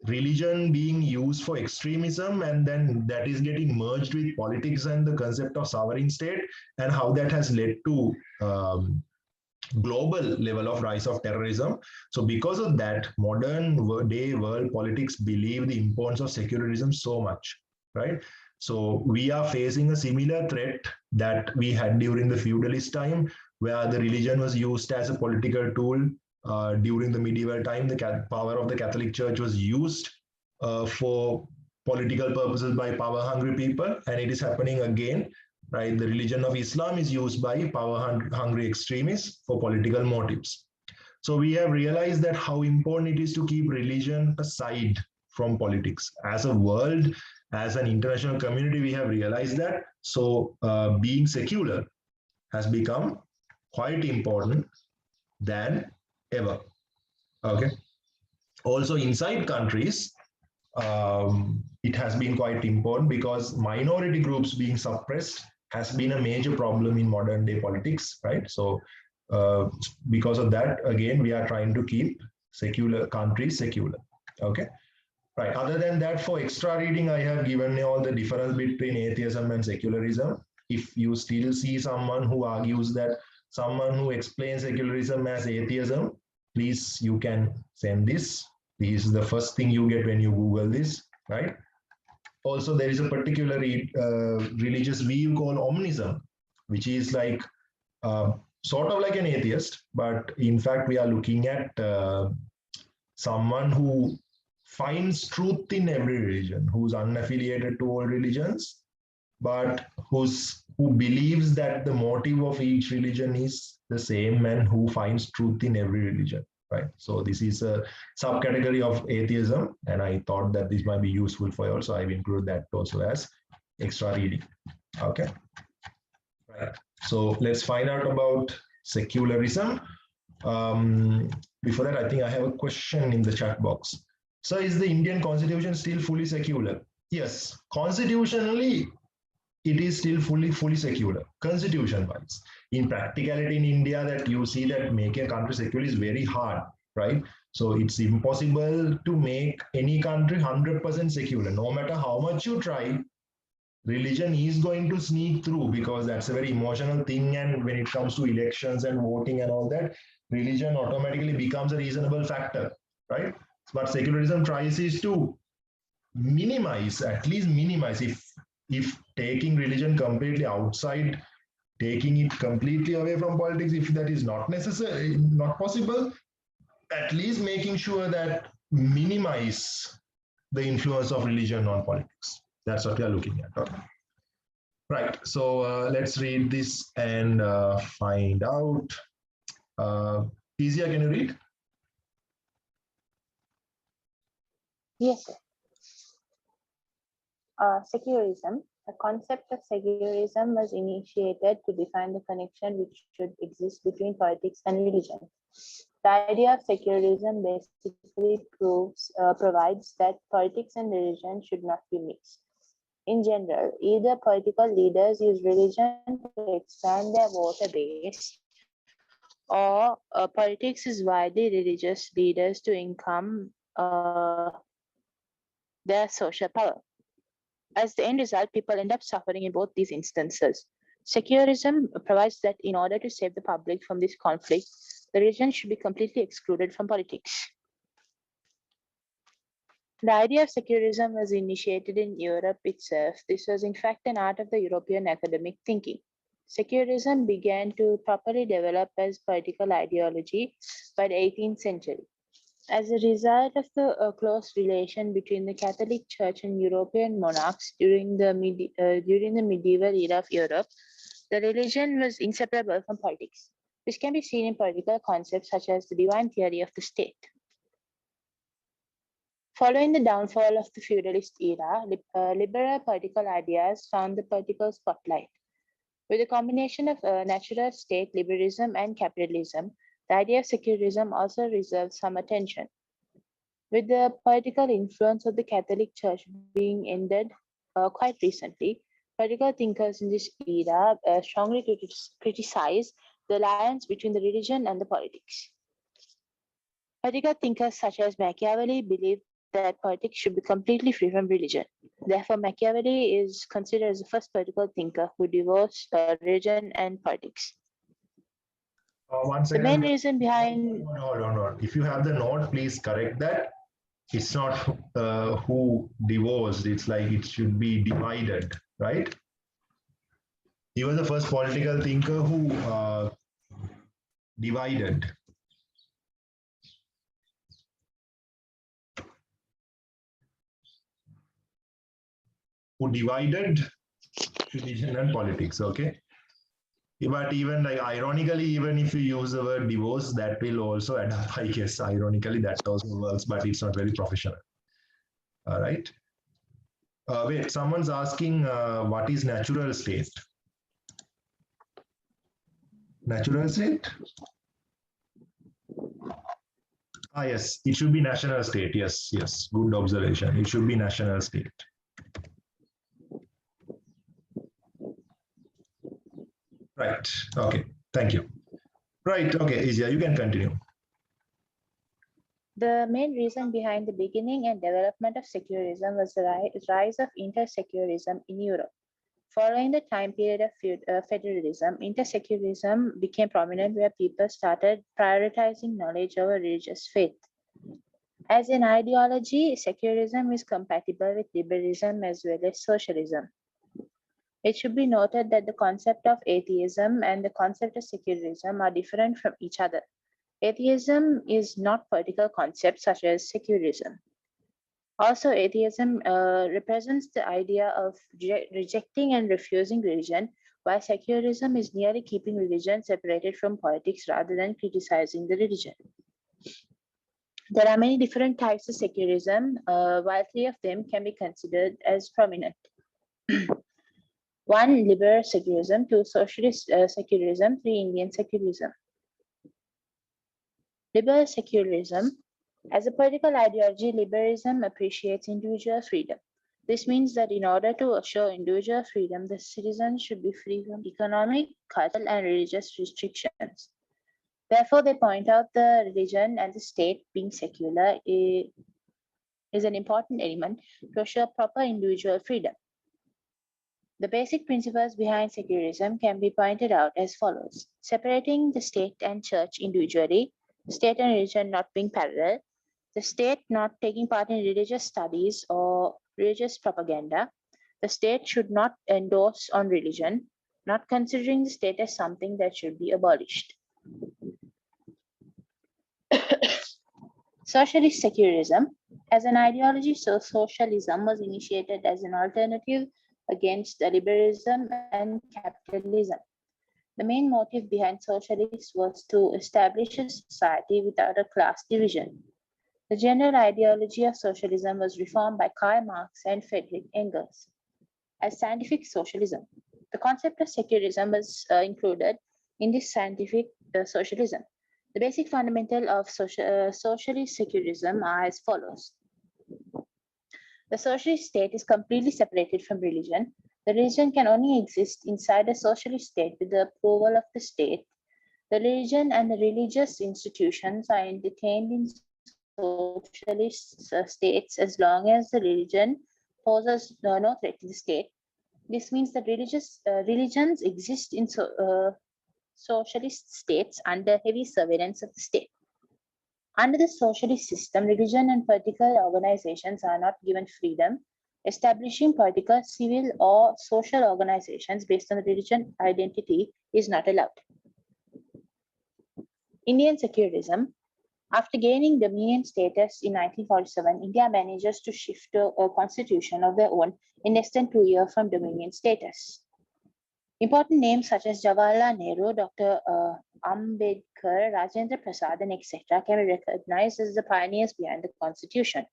religion being used for extremism, and then that is getting merged with politics and the concept of sovereign state, and how that has led to global level of rise of terrorism. So because of that, modern day world politics believe the importance of secularism so much, right? So we are facing a similar threat that we had during the feudalist time, where the religion was used as a political tool. During the medieval time, the power of the Catholic Church was used for political purposes by power-hungry people, and it is happening again, right? The religion of Islam is used by power-hungry extremists for political motives. So we have realized that how important it is to keep religion aside from politics. As a world, as an international community, we have realized that. So being secular has become quite important than ever. Okay. Also inside countries, it has been quite important because minority groups being suppressed has been a major problem in modern day politics, right? So because of that, again, we are trying to keep secular countries secular. Okay. Right. Other than that, for extra reading, I have given you all the difference between atheism and secularism. If you still see someone who argues that someone who explains secularism as atheism, please, you can send this. This is the first thing you get when you Google this, right? Also, there is a particular religious view called omnism, which is like sort of like an atheist, but in fact, we are looking at someone who finds truth in every religion, who's unaffiliated to all religions, but who believes that the motive of each religion is the same and who finds truth in every religion, right? So this is a subcategory of atheism, and I thought that this might be useful for you all, so I've included that also as extra reading. Okay, right. So let's find out about secularism. Before that, I think I have a question in the chat box. So is the Indian constitution still fully secular? Yes, constitutionally, it is still fully secular, constitution-wise. In practicality in India, that you see that making a country secular is very hard, right? So it's impossible to make any country 100% secular. No matter how much you try, religion is going to sneak through because that's a very emotional thing. And when it comes to elections and voting and all that, religion automatically becomes a reasonable factor, right? But secularism tries is to minimize, at least minimize, if taking religion completely outside, taking it completely away from politics, if that is not necessary, not possible, at least making sure that minimize the influence of religion on politics. That's what we are looking at. Okay. Right. So let's read this and find out. Easier, can you read? Yes, sir. Securism. The concept of secularism was initiated to define the connection which should exist between politics and religion. The idea of secularism basically provides that politics and religion should not be mixed. In general, either political leaders use religion to expand their voter base, or politics is widely religious leaders to income their social power. As the end result, people end up suffering in both these instances. Secularism provides that in order to save the public from this conflict, the religion should be completely excluded from politics. The idea of secularism was initiated in Europe itself. This was in fact an art of the European academic thinking. Secularism began to properly develop as political ideology by the 18th century. As a result of the close relation between the Catholic Church and European monarchs during the medieval era of Europe, the religion was inseparable from politics. This can be seen in political concepts such as the divine theory of the state. Following the downfall of the feudalist era, liberal political ideas found the political spotlight. With a combination of natural state liberalism and capitalism, the idea of secularism also reserves some attention. With the political influence of the Catholic Church being ended quite recently, political thinkers in this era strongly criticize the alliance between the religion and the politics. Political thinkers such as Machiavelli believe that politics should be completely free from religion. Therefore, Machiavelli is considered as the first political thinker who divorced religion and politics. Once the again, main reason behind... Hold on. If you have the note, please correct that. It's not who divorced, it's like it should be divided, right? He was the first political thinker who divided. who divided religion and politics. Okay. But even like ironically, even if you use the word divorce, that will also add up, I guess. Ironically, that also works, but it's not very professional. All right. Wait, someone's asking what is natural state? Natural state? Ah, yes, it should be national state. Yes, yes, good observation. It should be national state. Right. Okay. Thank you. Right. Okay, Izia, you can continue. The main reason behind the beginning and development of secularism was the rise of inter-secularism in Europe. Following the time period of federalism, inter-secularism became prominent where people started prioritizing knowledge over religious faith. As an ideology, secularism is compatible with liberalism as well as socialism. It should be noted that the concept of atheism and the concept of secularism are different from each other. Atheism is not political concept such as secularism. Also, atheism represents the idea of rejecting and refusing religion, while secularism is merely keeping religion separated from politics rather than criticizing the religion. There are many different types of secularism, while 3 of them can be considered as prominent. 1. Liberal secularism, 2. Socialist secularism, 3. Indian secularism. Liberal secularism. As a political ideology, liberalism appreciates individual freedom. This means that in order to assure individual freedom, the citizens should be free from economic, cultural, and religious restrictions. Therefore, they point out the religion and the state being secular is an important element to assure proper individual freedom. The basic principles behind secularism can be pointed out as follows: separating the state and church individually, state and religion not being parallel, the state not taking part in religious studies or religious propaganda, the state should not endorse on religion, not considering the state as something that should be abolished. Socialist secularism. As an ideology, socialism was initiated as an alternative against liberalism and capitalism. The main motive behind socialists was to establish a society without a class division. The general ideology of socialism was reformed by Karl Marx and Friedrich Engels as scientific socialism. The concept of secularism was included in this scientific socialism. The basic fundamental of socialist secularism are as follows. The socialist state is completely separated from religion. The religion can only exist inside a socialist state with the approval of the state. The religion and the religious institutions are entertained in socialist states as long as the religion poses no threat to the state. This means that religions exist in socialist states under heavy surveillance of the state. Under the socialist system, religion and political organizations are not given freedom. Establishing political, civil, or social organizations based on religion identity is not allowed. Indian secularism. After gaining dominion status in 1947, India manages to shift to a constitution of their own in less than 2 years from dominion status. Important names such as Jawaharlal Nehru, Dr. Ambedkar, Rajendra Prasad, and etc. can be recognized as the pioneers behind the constitution.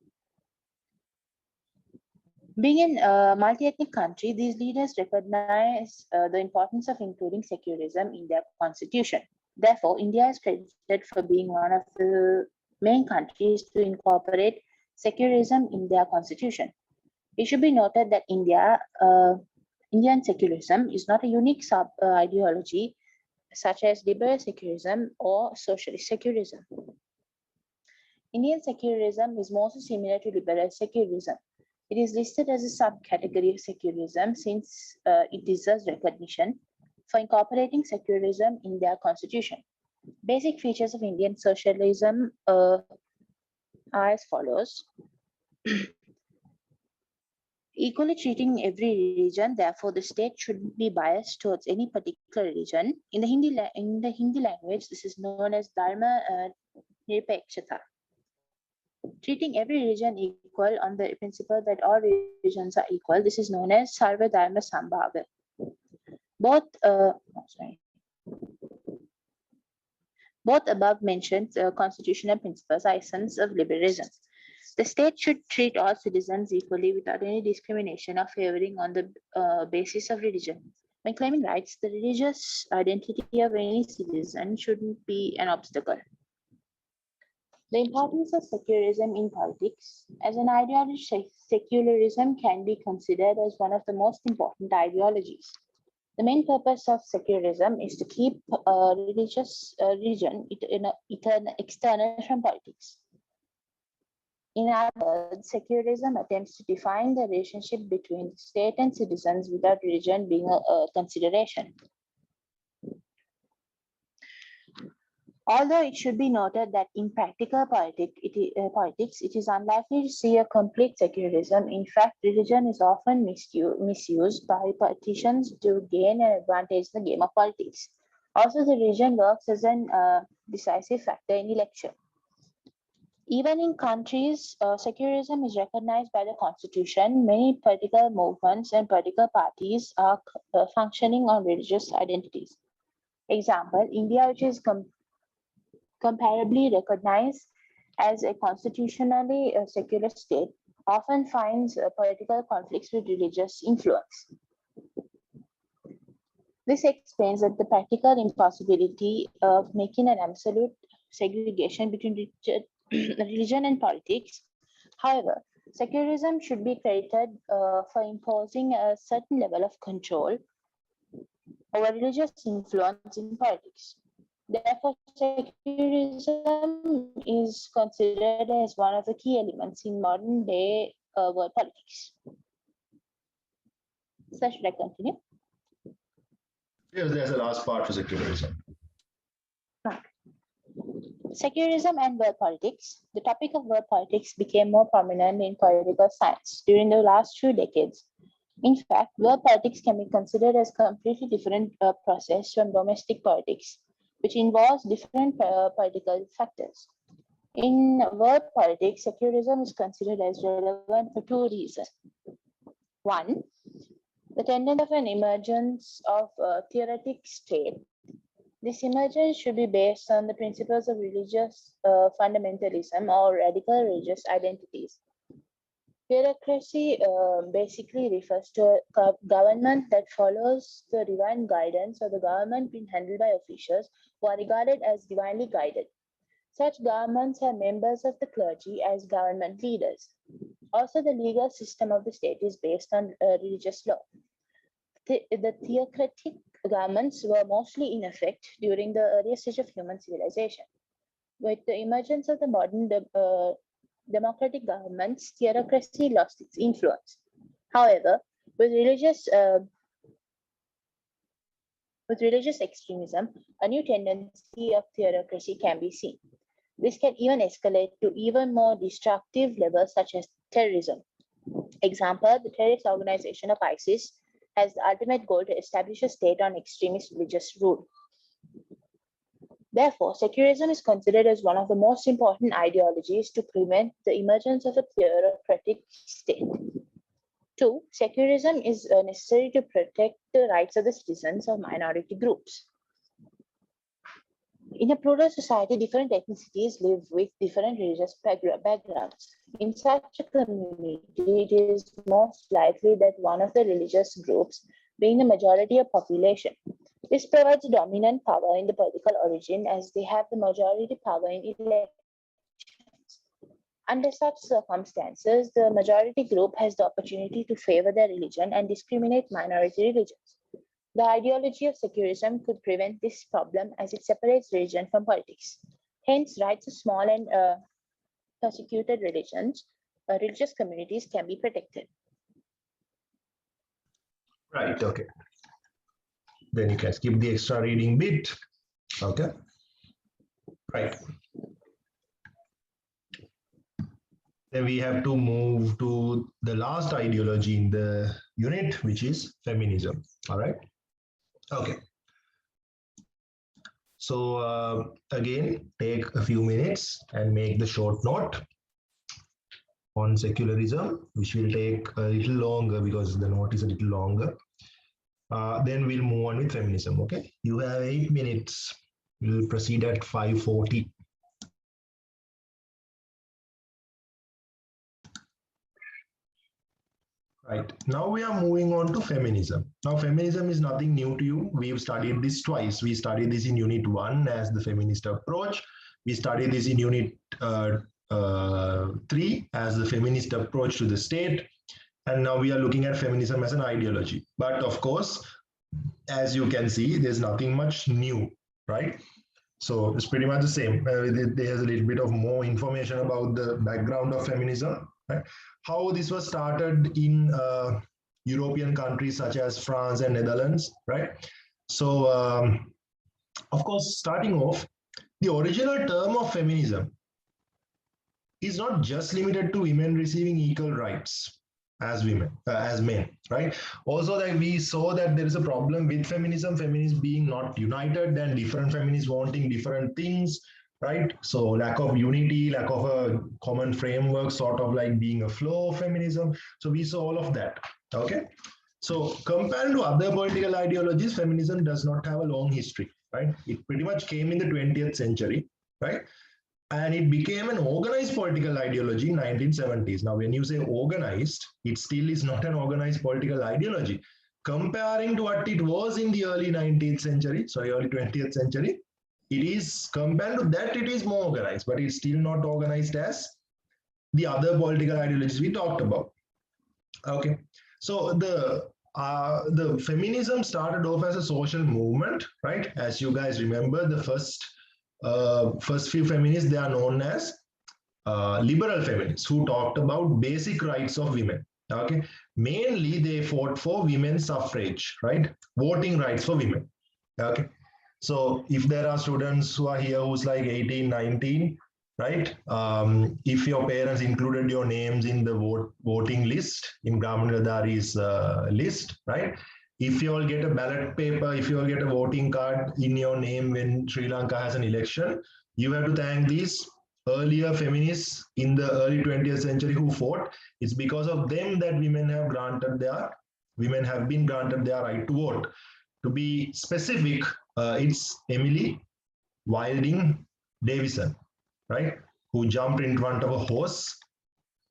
Being a multi-ethnic country, these leaders recognize the importance of including secularism in their constitution. Therefore, India is credited for being one of the main countries to incorporate secularism in their constitution. It should be noted that Indian secularism is not a unique sub-ideology such as liberal secularism or socialist secularism. Indian secularism is most similar to liberal secularism. It is listed as a subcategory of secularism since it deserves recognition for incorporating secularism in their constitution. Basic features of Indian socialism are as follows. Equally treating every religion, therefore the state shouldn't be biased towards any particular religion. In the Hindi language, this is known as Dharma Nirpekshata. Treating every religion equal on the principle that all religions are equal, this is known as Sarva Dharma Sambhava. Both above mentioned constitutional principles are essence of liberalism. The state should treat all citizens equally without any discrimination or favoring on the basis of religion. When claiming rights, the religious identity of any citizen shouldn't be an obstacle. The importance of secularism in politics. As an ideology, secularism can be considered as one of the most important ideologies. The main purpose of secularism is to keep religion external from politics. In other words, secularism attempts to define the relationship between state and citizens without religion being a consideration. Although it should be noted that in practical politics, it is unlikely to see a complete secularism. In fact, religion is often misused by politicians to gain an advantage in the game of politics. Also, the religion works as an decisive factor in election. Even in countries, secularism is recognized by the constitution. Many political movements and political parties are functioning on religious identities. Example, India, which is comparably recognized as a constitutionally secular state, often finds political conflicts with religious influence. This explains that the practical impossibility of making an absolute segregation between religion and politics. However, secularism should be credited for imposing a certain level of control over religious influence in politics. Therefore, secularism is considered as one of the key elements in modern day world politics. So should I continue? Yes, there's a last part for secularism. Right. Secularism and world politics. The topic of world politics became more prominent in political science during the last few decades. In fact, world politics can be considered as a completely different process from domestic politics, which involves different political factors. In world politics, secularism is considered as relevant for two reasons. One, the tendency of an emergence of a theoretic state. This emergence should be based on the principles of religious fundamentalism or radical religious identities. Theocracy basically refers to a government that follows the divine guidance, or the government being handled by officials who are regarded as divinely guided. Such governments have members of the clergy as government leaders. Also, the legal system of the state is based on religious law. The theocratic governments were mostly in effect during the earlier stage of human civilization. With the emergence of the modern democratic governments, theocracy lost its influence. However, with religious extremism, a new tendency of theocracy can be seen. This can even escalate to even more destructive levels such as terrorism. Example, the terrorist organization of ISIS has the ultimate goal to establish a state on extremist religious rule. Therefore, secularism is considered as one of the most important ideologies to prevent the emergence of a theocratic state. Two, secularism is necessary to protect the rights of the citizens of minority groups. In a plural society, different ethnicities live with different religious backgrounds. In such a community, it is most likely that one of the religious groups being the majority of population. This provides dominant power in the political origin, as they have the majority power in elections. Under such circumstances, the majority group has the opportunity to favor their religion and discriminate minority religions. The ideology of secularism could prevent this problem, as it separates religion from politics. Hence, rights of small and persecuted religious communities can be protected. Right, okay. Then you can skip the extra reading bit. Okay. Right. Then we have to move to the last ideology in the unit, which is feminism. All right. Okay. So again, take a few minutes and make the short note. on secularism, which will take a little longer because the note is a little longer. Then we'll move on with feminism. Okay, you have 8 minutes. We'll proceed at 5:40. Right, now we are moving on to feminism. Now, feminism is nothing new to you. We've studied this twice. We studied this in Unit 1 as the feminist approach. We studied this in Unit 3 as the feminist approach to the state. And now we are looking at feminism as an ideology. But of course, as you can see, there's nothing much new, right? So it's pretty much the same. There's a little bit of more information about the background of feminism, right? How this was started in European countries such as France and Netherlands, right? So, of course, starting off, the original term of feminism is not just limited to women receiving equal rights as women, as men, right? Also, that we saw that there is a problem with feminism, feminists being not united, and different feminists wanting different things, right? So lack of unity, lack of a common framework, sort of like being a flow of feminism. So we saw all of that, okay? So compared to other political ideologies, feminism does not have a long history, right? It pretty much came in the 20th century, right? And it became an organized political ideology in 1970s. Now, when you say organized, it still is not an organized political ideology. Comparing to what it was in the early 19th century, sorry, early 20th century, it is, compared to that, it is more organized, but it's still not organized as the other political ideologies we talked about. Okay, so the feminism started off as a social movement, right? As you guys remember, the first few feminists, they are known as liberal feminists, who talked about basic rights of women. Okay, mainly they fought for women's suffrage, right? Voting rights for women. Okay, so if there are students who are here who's like 18, 19, right? If your parents included your names in the voting list, in Gramanadari's list, right? If you all get a ballot paper, if you all get a voting card in your name when Sri Lanka has an election, you have to thank these earlier feminists in the early 20th century who fought. It's because of them that women have been granted their right to vote. To be specific, it's Emily Wilding Davison, right, who jumped in front of a horse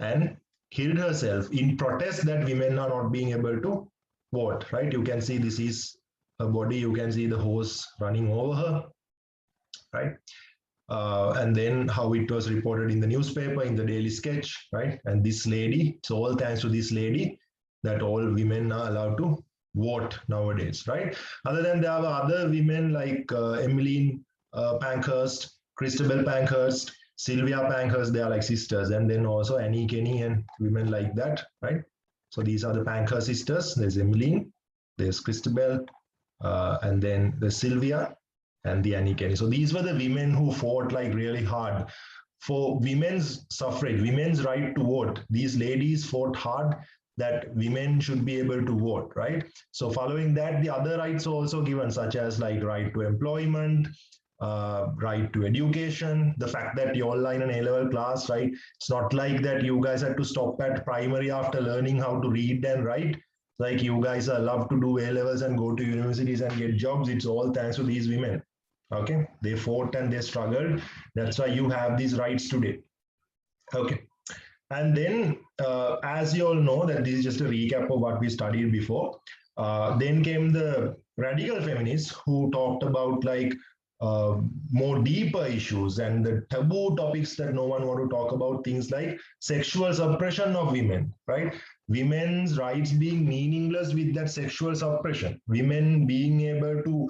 and killed herself in protest that women are not being able to vote, right? You can see this is her body. You can see the horse running over her, right? And then how it was reported in the newspaper, in the Daily Sketch, right? And this lady, it's all thanks to this lady that all women are allowed to vote nowadays, right? Other than there are other women like Emmeline Pankhurst, Christabel Pankhurst, Sylvia Pankhurst, they are like sisters. And then also Annie Kenny and women like that, right? So these are the Pankhurst sisters. There's Emmeline, there's Christabel, and then there's Sylvia and the Annie Kenny. So these were the women who fought like really hard for women's suffrage, women's right to vote. These ladies fought hard that women should be able to vote, right? So following that, the other rights are also given, such as like right to employment, right to education, the fact that you all are in an A-level class, right? It's not like that you guys had to stop at primary after learning how to read and write. Like you guys are allowed to do A-levels and go to universities and get jobs. It's all thanks to these women. Okay, they fought and they struggled. That's why you have these rights today. Okay, and then as you all know that this is just a recap of what we studied before. Then came the radical feminists who talked about like more deeper issues and the taboo topics that no one want to talk about, things like sexual suppression of women, right? Women's rights being meaningless with that sexual suppression. Women being able to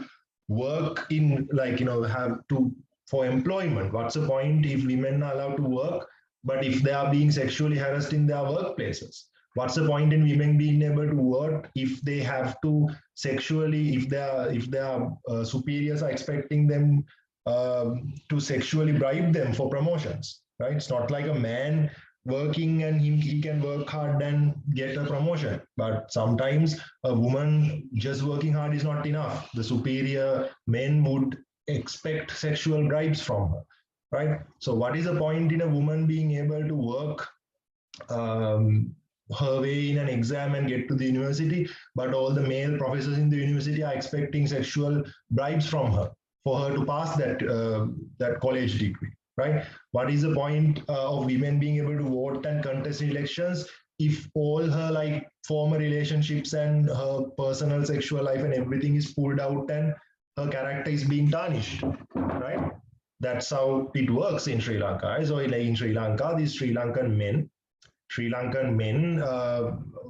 work in like, have to, for employment. What's the point if women are allowed to work, but if they are being sexually harassed in their workplaces? What's the point in women being able to work if they have to sexually, if their superiors are expecting them to sexually bribe them for promotions, right? It's not like a man working and he can work hard and get a promotion. But sometimes a woman just working hard is not enough. The superior men would expect sexual bribes from her, right? So what is the point in a woman being able to work her way in an exam and get to the university, but all the male professors in the university are expecting sexual bribes from her for her to pass that college degree, right? What is the point of women being able to vote and contest elections if all her like former relationships and her personal sexual life and everything is pulled out and her character is being tarnished, right? That's how it works in Sri Lanka. So like in Sri Lanka, these Sri Lankan men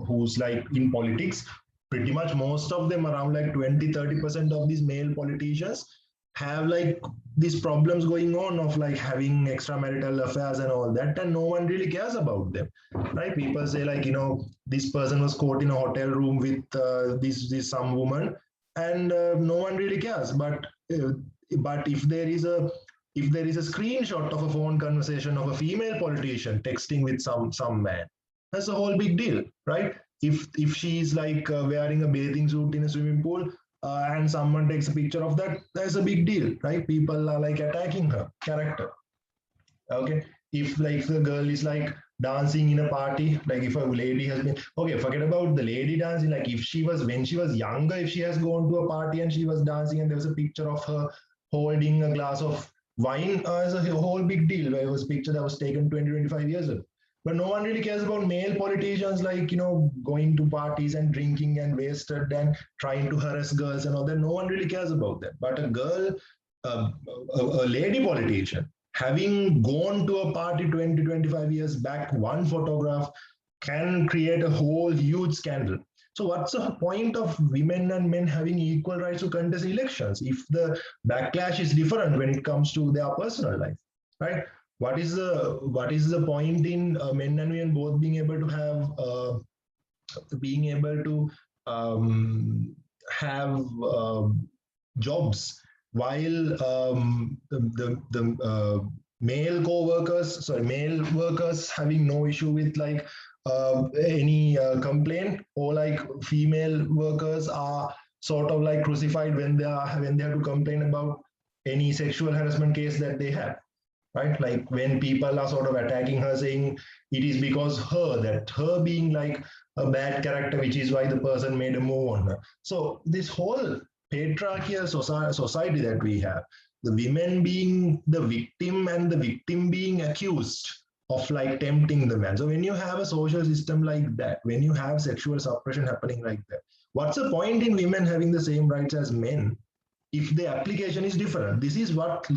who's like in politics, pretty much most of them, around like 20-30% of these male politicians have like these problems going on of like having extramarital affairs and all that, and no one really cares about them, right? People say like, this person was caught in a hotel room with this some woman, and no one really cares. But if there is a screenshot of a phone conversation of a female politician texting with some man, that's a whole big deal, right? If she's like wearing a bathing suit in a swimming pool, and someone takes a picture of that, that's a big deal, right? People are like attacking her character. Okay, if like the girl is like dancing in a party, like if a lady has been, okay, forget about the lady dancing, like if she was, when she was younger, if she has gone to a party and she was dancing and there was a picture of her holding a glass of wine, as a whole big deal, where it was a picture that was taken 20-25 years ago. But no one really cares about male politicians, like, going to parties and drinking and wasted and trying to harass girls and all that. No one really cares about that. But a girl, a lady politician, having gone to a party 20-25 years back, one photograph can create a whole huge scandal. So what's the point of women and men having equal rights to contest elections if the backlash is different when it comes to their personal life, right? What is the point in men and women both being able to have jobs, while the male male workers having no issue with like any complaint, or like female workers are sort of like crucified when they have to complain about any sexual harassment case that they have, right? Like when people are sort of attacking her, saying it is because her being like a bad character, which is why the person made a move on her. So this whole patriarchal society that we have, the women being the victim and the victim being accused of like tempting the man. So when you have a social system like that, when you have sexual suppression happening like that, what's the point in women having the same rights as men if the application is different? This is what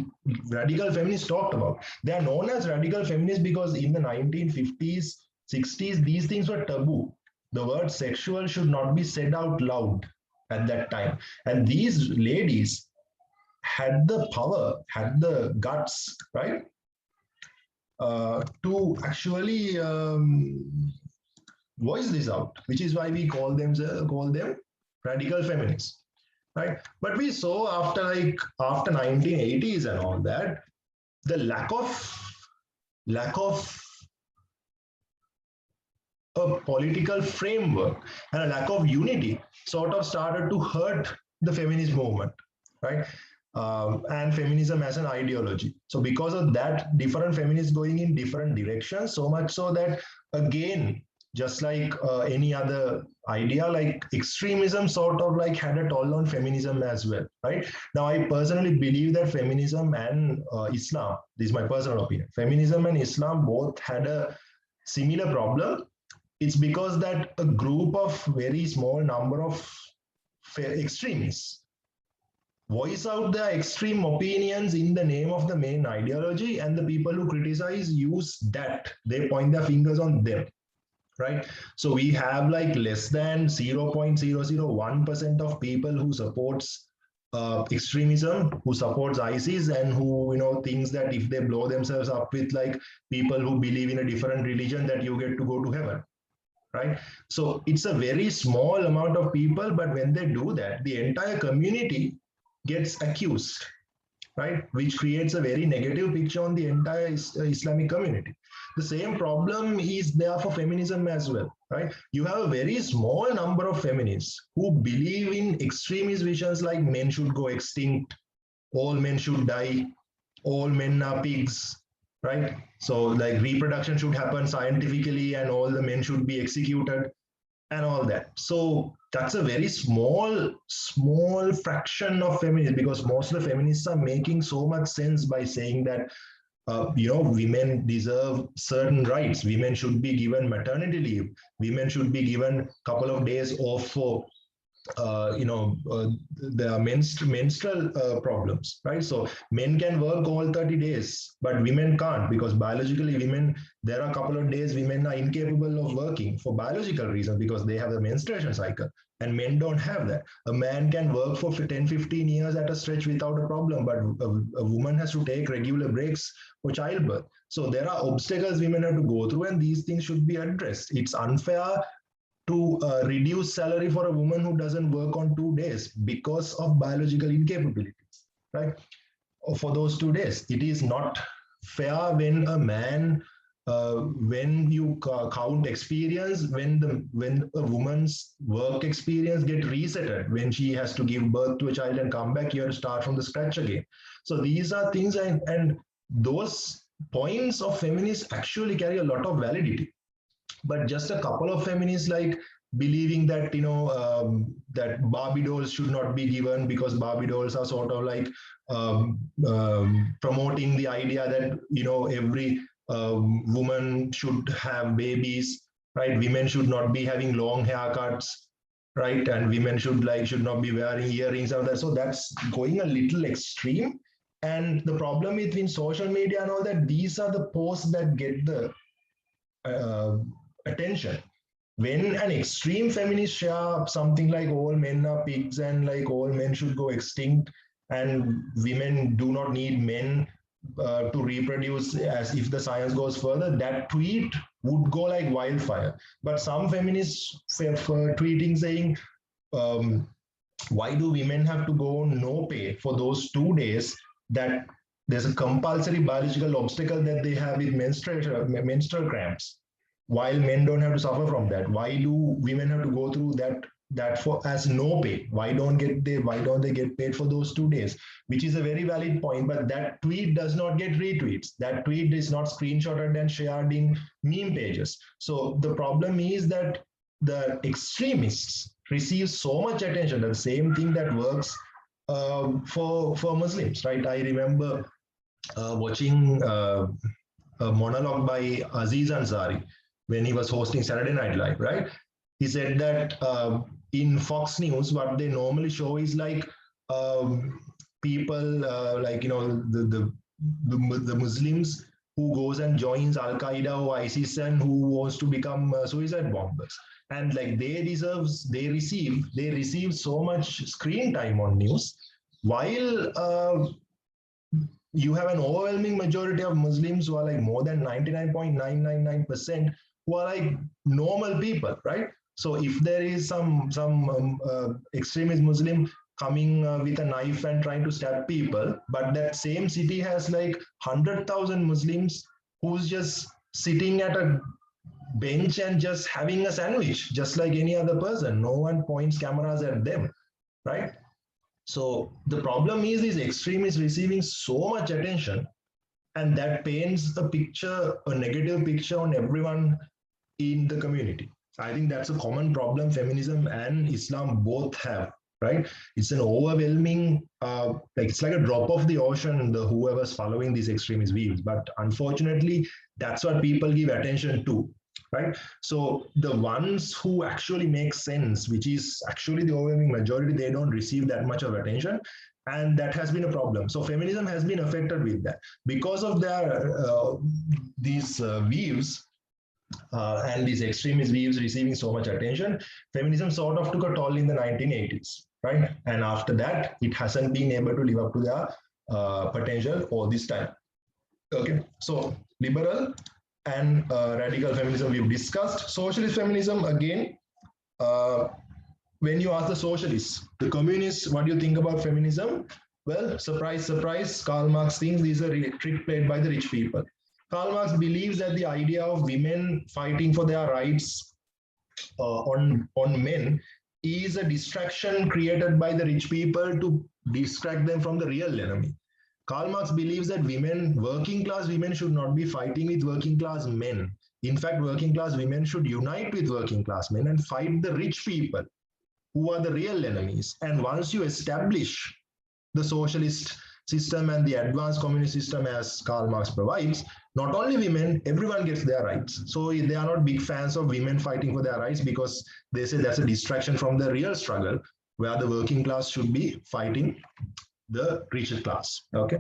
radical feminists talked about. They are known as radical feminists because in the 1950s, 60s, these things were taboo. The word sexual should not be said out loud at that time. And these ladies had the power, had the guts, right, to actually voice this out, which is why we call them radical feminists, right? But we saw after 1980s and all that, the lack of a political framework and a lack of unity sort of started to hurt the feminist movement, right? And feminism as an ideology. So because of that, different feminists going in different directions, so much so that, again, just like any other idea, like extremism sort of like had a toll on feminism as well, right? Now, I personally believe that feminism and Islam, this is my personal opinion, feminism and Islam both had a similar problem. It's because that a group of very small number of extremists voice out their extreme opinions in the name of the main ideology, and the people who criticize use that. They point their fingers on them, right? So we have like less than 0.001% of people who supports extremism, who supports ISIS, and who thinks that if they blow themselves up with like people who believe in a different religion, that you get to go to heaven, right? So it's a very small amount of people, but when they do that, the entire community gets accused, right? Which creates a very negative picture on the entire Islamic community. The same problem is there for feminism as well, right? You have a very small number of feminists who believe in extremist visions like men should go extinct, all men should die, all men are pigs, right? So like reproduction should happen scientifically and all the men should be executed and all that. So that's a very small fraction of feminists, because most of the feminists are making so much sense by saying that women deserve certain rights. Women should be given maternity leave. Women should be given a couple of days off for there are menstrual problems, right? So men can work all 30 days, but women can't, because biologically women, there are a couple of days women are incapable of working for biological reasons because they have the menstruation cycle, and men don't have that. A man can work for 10, 15 years at a stretch without a problem, but a woman has to take regular breaks for childbirth. So there are obstacles women have to go through, and these things should be addressed. It's unfair to reduce salary for a woman who doesn't work on 2 days because of biological incapabilities, right? For those 2 days, it is not fair when a man, when you count experience, when a woman's work experience get resetted, when she has to give birth to a child and come back, you have to start from the scratch again. So these are things, and those points of feminists actually carry a lot of validity. But just a couple of feminists like believing that that Barbie dolls should not be given because Barbie dolls are sort of like promoting the idea that every woman should have babies, right? Women should not be having long haircuts, right? And women should not be wearing earrings and that. So that's going a little extreme. And the problem between social media and all that, these are the posts that get the attention. When an extreme feminist share something like all men are pigs and like all men should go extinct and women do not need men to reproduce, as if the science goes further, that tweet would go like wildfire. But some feminists tweeting saying, why do women have to go on no pay for those 2 days, that there's a compulsory biological obstacle that they have with menstrual cramps, while men don't have to suffer from that? Why do women have to go through that for as no pay? Why don't they get paid for those 2 days? Which is a very valid point, but that tweet does not get retweets. That tweet is not screenshotted and shared in meme pages. So the problem is that the extremists receive so much attention. The same thing that works for Muslims, right? I remember watching a monologue by Aziz Ansari when he was hosting Saturday Night Live, right? He said that in Fox News, what they normally show is like people like the Muslims who goes and joins Al Qaeda or ISIS and who wants to become suicide bombers, and like they receive so much screen time on news, while you have an overwhelming majority of Muslims who are like more than 99.999% who are like normal people, right? So if there is some extremist Muslim coming with a knife and trying to stab people, but that same city has like 100,000 Muslims who's just sitting at a bench and just having a sandwich, just like any other person. No one points cameras at them, right? So the problem is these extremists receiving so much attention, and that paints a negative picture on everyone in the community. I think that's a common problem feminism and Islam both have, right? It's an overwhelming, it's like a drop of the ocean, whoever's following these extremist views. But unfortunately, that's what people give attention to, right? So the ones who actually make sense, which is actually the overwhelming majority, they don't receive that much of attention. And that has been a problem. So feminism has been affected with that. Because of these views, and these extremist views receiving so much attention, feminism sort of took a toll in the 1980s, right? And after that, it hasn't been able to live up to their potential all this time. Okay, so liberal and radical feminism we've discussed. Socialist feminism, again, when you ask the socialists, the communists, what do you think about feminism? Well, surprise, surprise, Karl Marx thinks these are a trick played by the rich people. Karl Marx believes that the idea of women fighting for their rights on men is a distraction created by the rich people to distract them from the real enemy. Karl Marx believes that working class women should not be fighting with working class men. In fact, working class women should unite with working class men and fight the rich people who are the real enemies. And once you establish the socialist system and the advanced communist system as Karl Marx provides, not only women, everyone gets their rights. So they are not big fans of women fighting for their rights because they say that's a distraction from the real struggle where the working class should be fighting the richer class. Okay.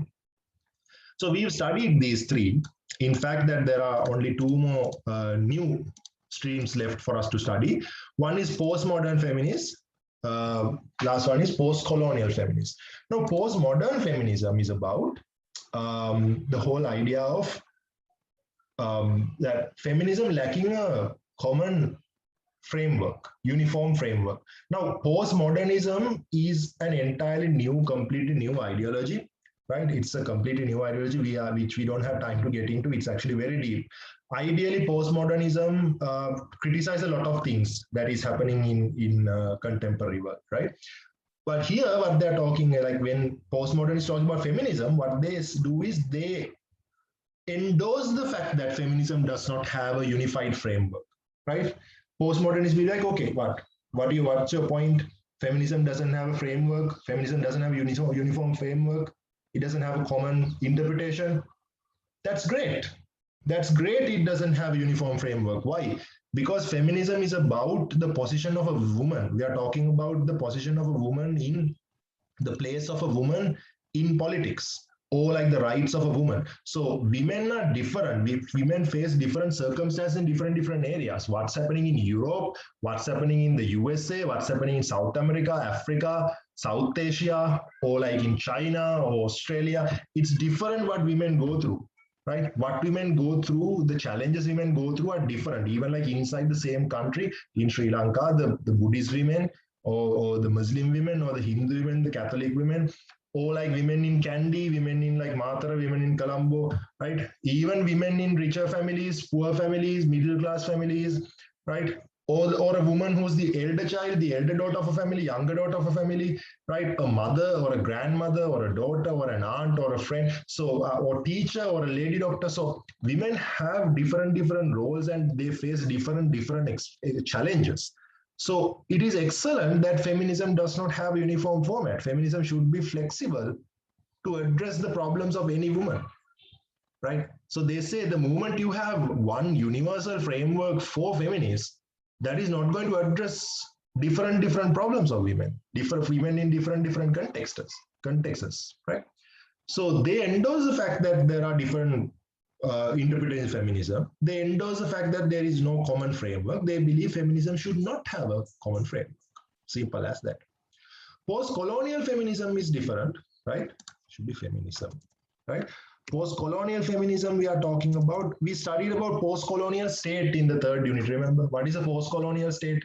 So we've studied these three. In fact, that there are only two more new streams left for us to study. One is postmodern feminist. Last one is post-colonial feminism. Now, postmodern feminism is about the whole idea of that feminism lacking a common framework, uniform framework. Now, postmodernism is an entirely new, completely new ideology, right? It's a completely new ideology which we don't have time to get into. It's actually very deep. Ideally, postmodernism criticizes a lot of things that is happening in contemporary world, right? But here, what they're talking, like when postmodernists talk about feminism, what they do is they endorse the fact that feminism does not have a unified framework, right? Postmodernists be like, okay, what's your point? Feminism doesn't have a framework. Feminism doesn't have a uniform framework. It doesn't have a common interpretation. That's great. That's great. It doesn't have a uniform framework. Why? Because feminism is about the position of a woman. We are talking about the position of a woman in the place of a woman in politics, or like the rights of a woman. So women are different. Women face different circumstances in different areas. What's happening in Europe, what's happening in the USA, what's happening in South America, Africa, South Asia, or like in China or Australia. It's different what women go through, right? What women go through, the challenges women go through are different. Even like inside the same country, in Sri Lanka, the Buddhist women, or the Muslim women, or the Hindu women, the Catholic women, or like women in Kandy, women in like Matara, women in Colombo, right? Even women in richer families, poor families, middle class families, right? Or a woman who's the elder child, the elder daughter of a family, younger daughter of a family, right? A mother or a grandmother or a daughter or an aunt or a friend, so or teacher or a lady doctor. So women have different roles and they face different challenges. So it is excellent that feminism does not have a uniform format. Feminism should be flexible to address the problems of any woman, right? So they say the moment you have one universal framework for feminists, that is not going to address different problems of women, different women in different contexts, right? So they endorse the fact that there are different interpretations of feminism. They endorse the fact that there is no common framework. They believe feminism should not have a common framework. Simple as that. Post-colonial feminism is different, right? Should be feminism, right? Post-colonial feminism we are talking about, we studied about post-colonial state in the third unit. Remember, what is a post-colonial state?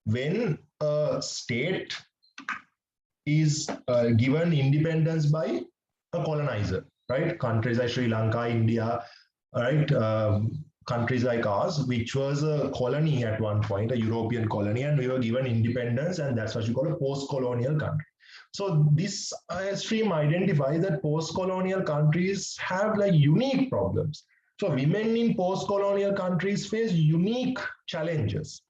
When a state is given independence by a colonizer, right? Countries like Sri Lanka, India, right? Countries like ours, which was a colony at one point, a European colony, and we were given independence, and that's what you call a post-colonial country. So this stream identifies that post-colonial countries have like unique problems. So women in post-colonial countries face unique challenges.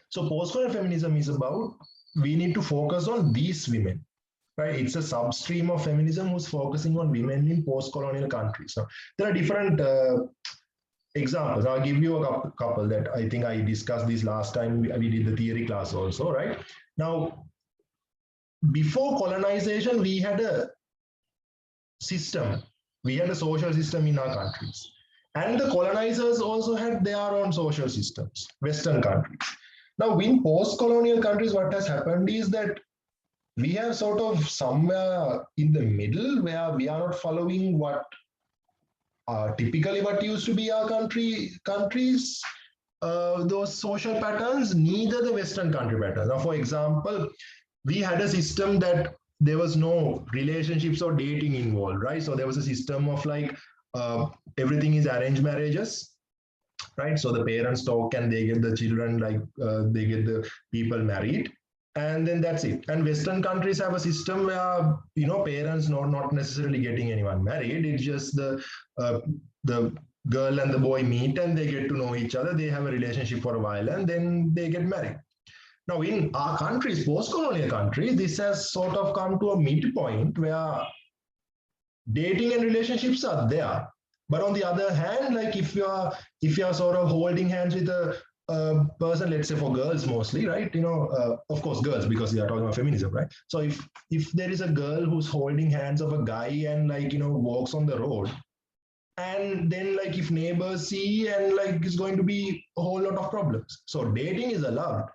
So post-colonial feminism is about, we need to focus on these women, right? It's a substream of feminism who's focusing on women in post-colonial countries. So there are different examples. I'll give you a couple that I think I discussed this last time we did the theory class also, right? Now, before colonization, we had a system. We had a social system in our countries. And the colonizers also had their own social systems, Western countries. Now, in post-colonial countries, what has happened is that we have sort of somewhere in the middle where we are not following what typically what used to be our countries, those social patterns, neither the Western country patterns. Now, for example, we had a system that there was no relationships or dating involved, right? So there was a system of like everything is arranged marriages, right? So the parents talk and they get the children, like they get the people married. and then that's it. And Western countries have a system where, you know, parents not necessarily getting anyone married. It's just the girl and the boy meet and they get to know each other. They have a relationship for a while and then they get married. Now, in our countries, post-colonial countries, this has sort of come to a midpoint where dating and relationships are there. But on the other hand, like if you're sort of holding hands with a person, let's say for girls mostly, right? You know, of course, girls, because we are talking about feminism, right? So if there is a girl who's holding hands of a guy and like, you know, walks on the road, and then like if neighbors see, and like it's going to be a whole lot of problems. So dating is allowed,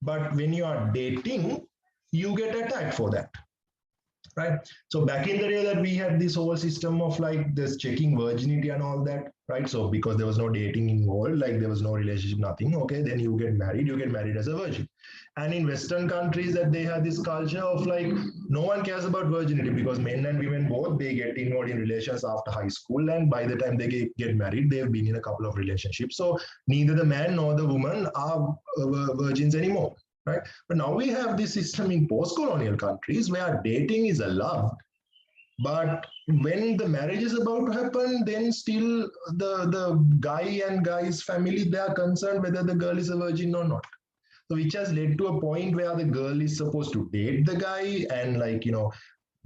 but when you are dating, you get attacked for that. Right. So back in the day that we had this whole system of like this checking virginity and all that, right? So because there was no dating involved, like there was no relationship, nothing. Okay, then you get married as a virgin. And in Western countries that they have this culture of like, no one cares about virginity because men and women both, they get involved in relations after high school. And by the time they get married, they've been in a couple of relationships. So neither the man nor the woman are virgins anymore. Right? But now we have this system in post-colonial countries where dating is allowed. But when the marriage is about to happen, then still the guy and guy's family, they are concerned whether the girl is a virgin or not. So which has led to a point where the girl is supposed to date the guy and like, you know,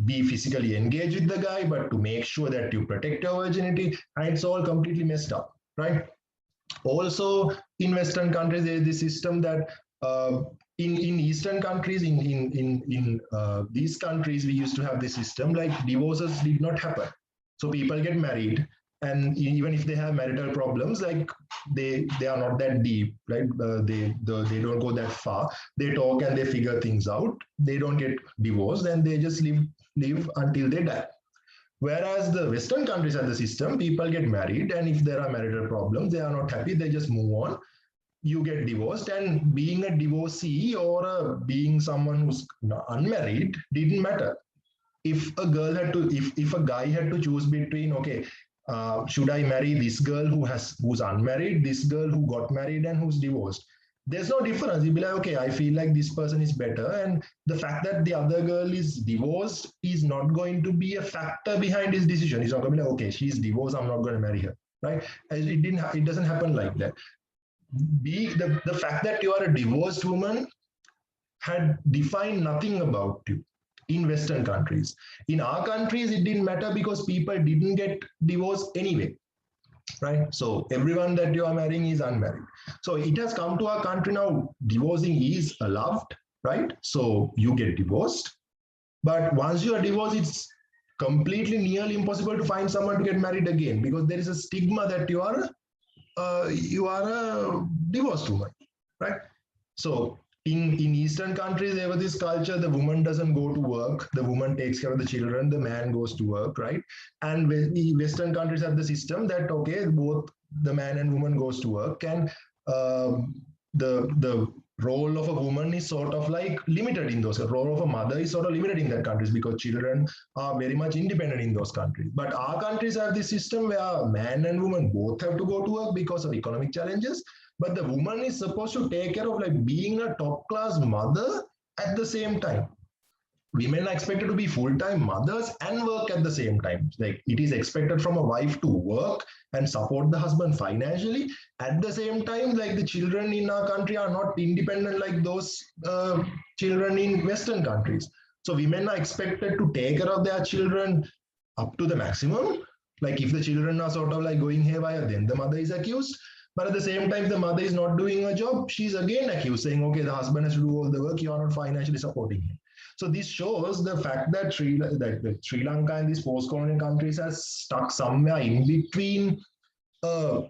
be physically engaged with the guy, but to make sure that you protect your virginity, and it's all completely messed up, right? Also, in Western countries, there is this system that in Eastern countries, in these countries, we used to have this system like divorces did not happen. So people get married, and even if they have marital problems, like they are not that deep, right? They don't go that far. They talk and they figure things out. They don't get divorced, and they just live until they die. Whereas the Western countries have the system, people get married, and if there are marital problems, they are not happy, they just move on. You get divorced, and being a divorcee or being someone who's unmarried didn't matter. If a girl had to, if a guy had to choose between, okay, should I marry this girl who's unmarried, this girl who got married and who's divorced? There's no difference. You'll be like, okay, I feel like this person is better, and the fact that the other girl is divorced is not going to be a factor behind his decision. He's not going to be like, okay, she's divorced, I'm not going to marry her, right? It doesn't happen like that. The fact that you are a divorced woman had defined nothing about you in Western countries. In our countries, it didn't matter because people didn't get divorced anyway, right? So everyone that you are marrying is unmarried. So it has come to our country now, divorcing is allowed, right? So you get divorced, but once you are divorced, it's completely nearly impossible to find someone to get married again because there is a stigma that you are a divorced woman, right? So in Eastern countries, there was this culture, the woman doesn't go to work, the woman takes care of the children, the man goes to work, right? And Western countries have the system that, okay, both the man and woman goes to work, and the role of a woman is sort of like limited in those. The role of a mother is sort of limited in that countries because children are very much independent in those countries. But our countries have this system where man and woman both have to go to work because of economic challenges. But the woman is supposed to take care of like being a top class mother at the same time. Women are expected to be full-time mothers and work at the same time. Like it is expected from a wife to work and support the husband financially. At the same time, like the children in our country are not independent like those children in Western countries. So women are expected to take care of their children up to the maximum. Like if the children are sort of like going haywire, then the mother is accused. But at the same time, the mother is not doing her job. She's again accused, saying, okay, the husband has to do all the work. You are not financially supporting him. So this shows the fact that Sri Lanka and these post-colonial countries has stuck somewhere in between a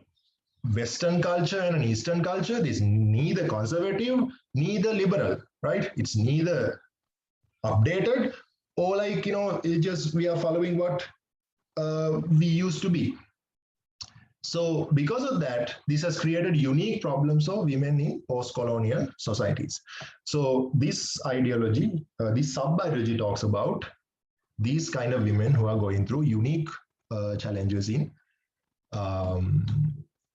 Western culture and an Eastern culture. It is neither conservative, neither liberal, right? It's neither updated or like, you know, it just we are following what we used to be. So because of that, this has created unique problems of women in post-colonial societies. So this ideology, this sub-ideology talks about these kind of women who are going through unique challenges in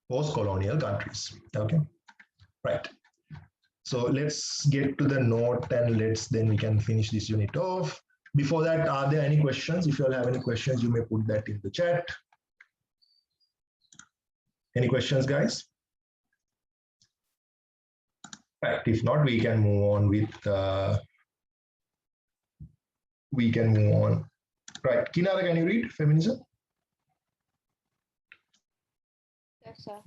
post-colonial countries. Okay, right. So let's get to the note and then we can finish this unit off. Before that, are there any questions? If you all have any questions, you may put that in the chat. Any questions, guys? Right. If not, we can move on with Right. Kinara, can you read feminism? Yes, sir.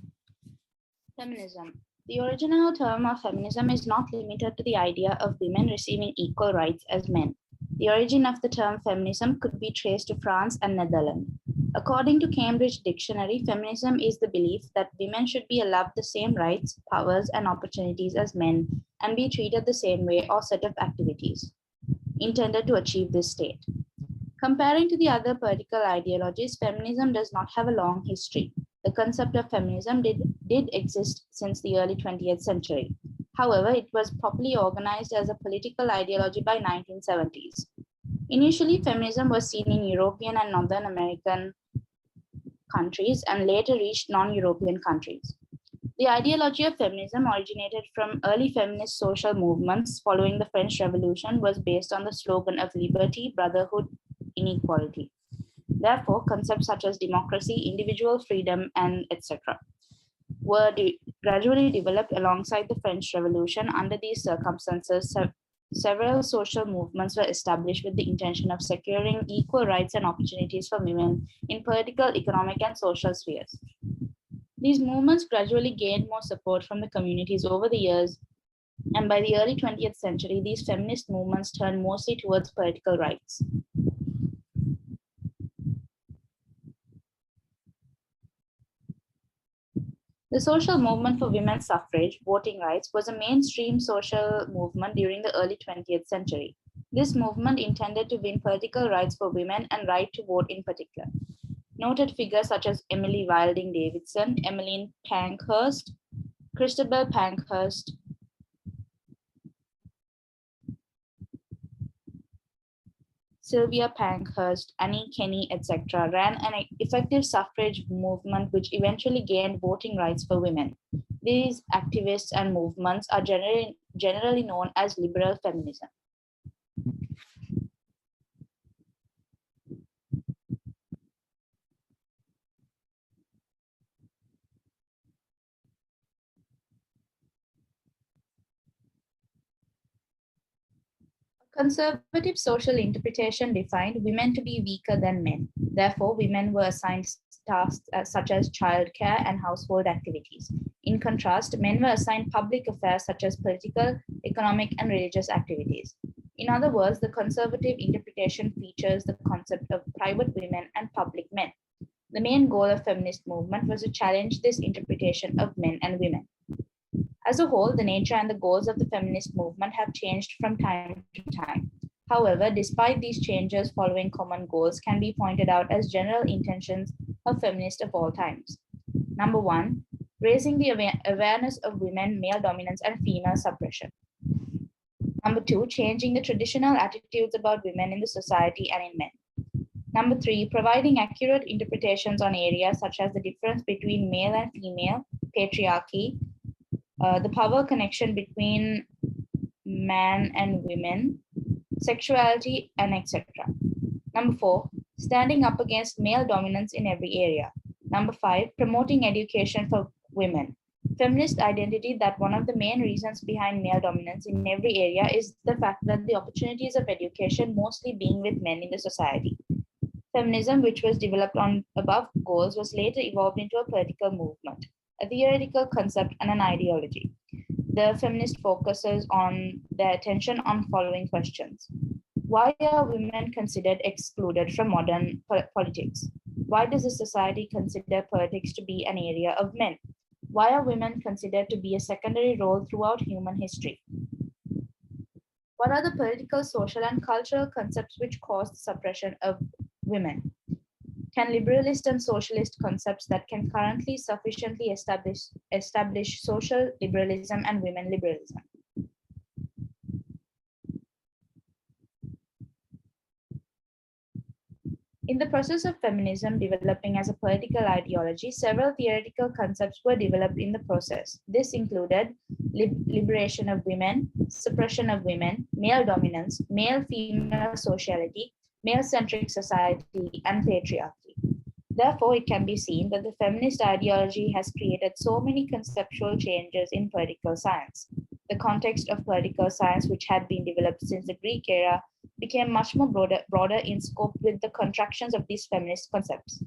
Feminism. The original term of feminism is not limited to the idea of women receiving equal rights as men. The origin of the term feminism could be traced to France and Netherlands. According to Cambridge Dictionary, feminism is the belief that women should be allowed the same rights, powers, and opportunities as men and be treated the same way or set of activities intended to achieve this state. Comparing to the other political ideologies, feminism does not have a long history. The concept of feminism did exist since the early 20th century. However, it was properly organized as a political ideology by 1970s. Initially, feminism was seen in European and Northern American countries and later reached non-European countries. The ideology of feminism originated from early feminist social movements following the French Revolution was based on the slogan of liberty, brotherhood, inequality. Therefore, concepts such as democracy, individual freedom, and etc. were gradually developed alongside the French Revolution. Under these circumstances, several social movements were established with the intention of securing equal rights and opportunities for women in political, economic, and social spheres. These movements gradually gained more support from the communities over the years, and by the early 20th century, these feminist movements turned mostly towards political rights. The social movement for women's suffrage, voting rights, was a mainstream social movement during the early 20th century. This movement intended to win political rights for women and right to vote in particular. Noted figures such as Emily Wilding Davidson, Emmeline Pankhurst, Christabel Pankhurst, Sylvia Pankhurst, Annie Kenney, etc., ran an effective suffrage movement which eventually gained voting rights for women. These activists and movements are generally known as liberal feminism. Conservative social interpretation defined women to be weaker than men. Therefore, women were assigned tasks such as childcare and household activities. In contrast, men were assigned public affairs such as political, economic, and religious activities. In other words, the conservative interpretation features the concept of private women and public men. The main goal of feminist movement was to challenge this interpretation of men and women. As a whole, the nature and the goals of the feminist movement have changed from time to time. However, despite these changes, following common goals can be pointed out as general intentions of feminists of all times. Number one, raising the awareness of women, male dominance, and female suppression. Number two, changing the traditional attitudes about women in the society and in men. Number three, providing accurate interpretations on areas such as the difference between male and female, patriarchy, the power connection between man and women, sexuality, and etc. Number four, standing up against male dominance in every area. Number five, promoting education for women. Feminist identity that one of the main reasons behind male dominance in every area is the fact that the opportunities of education mostly being with men in the society. Feminism, which was developed on above goals, was later evolved into a political movement, a theoretical concept, and an ideology. The feminist focuses on their attention on following questions. Why are women considered excluded from modern politics? Why does a society consider politics to be an area of men? Why are women considered to be a secondary role throughout human history? What are the political, social, and cultural concepts which cause the suppression of women? Can liberalist and socialist concepts that can currently sufficiently establish social liberalism and women liberalism? In the process of feminism developing as a political ideology, several theoretical concepts were developed in the process. This included liberation of women, suppression of women, male dominance, male-female sociality, male-centric society, and patriarchy. Therefore, it can be seen that the feminist ideology has created so many conceptual changes in political science. The context of political science, which had been developed since the Greek era, became much more broader in scope with the contractions of these feminist concepts.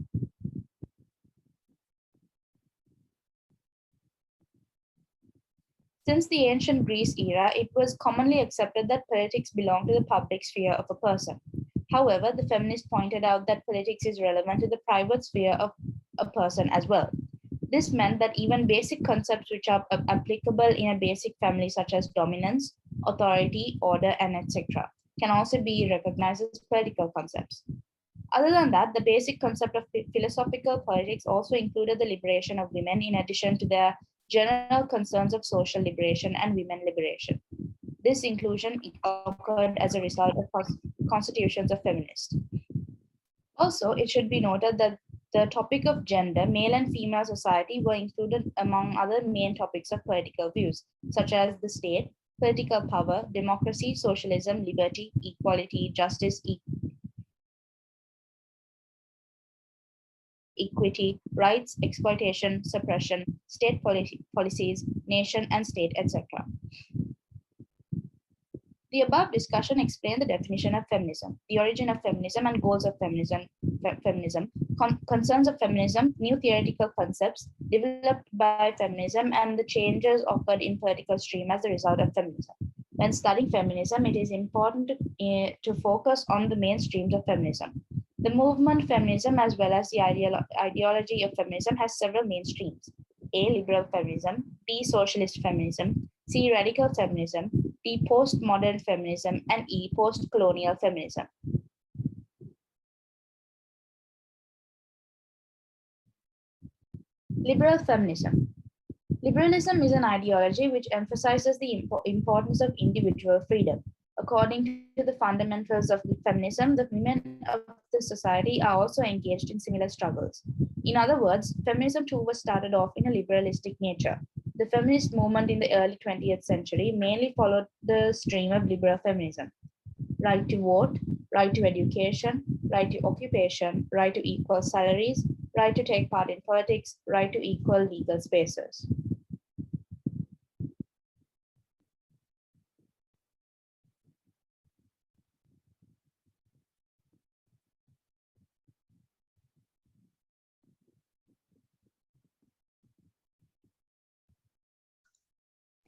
Since the ancient Greece era, it was commonly accepted that politics belonged to the public sphere of a person. However, the feminists pointed out that politics is relevant to the private sphere of a person as well. This meant that even basic concepts which are applicable in a basic family, such as dominance, authority, order, and etc., can also be recognized as political concepts. Other than that, the basic concept of philosophical politics also included the liberation of women in addition to their general concerns of social liberation and women liberation. This inclusion occurred as a result of constitutions of feminists. Also, it should be noted that the topic of gender, male and female society were included among other main topics of political views, such as the state, political power, democracy, socialism, liberty, equality, justice, equity, rights, exploitation, suppression, state policies, nation and state, etc. The above discussion explained the definition of feminism, the origin of feminism and goals of feminism, concerns of feminism, new theoretical concepts developed by feminism, and the changes occurred in political stream as a result of feminism. When studying feminism, it is important to focus on the main streams of feminism. The movement feminism, as well as the ideology of feminism, has several main streams. A. Liberal feminism, B. Socialist feminism, C. Radical feminism, D. Postmodern feminism, and E. Post-Colonial feminism. Liberal feminism. Liberalism is an ideology which emphasizes the importance of individual freedom. According to the fundamentals of feminism, the women of the society are also engaged in similar struggles. In other words, feminism too was started off in a liberalistic nature. The feminist movement in the early 20th century mainly followed the stream of liberal feminism. Right to vote, right to education, right to occupation, right to equal salaries, right to take part in politics, right to equal legal spaces.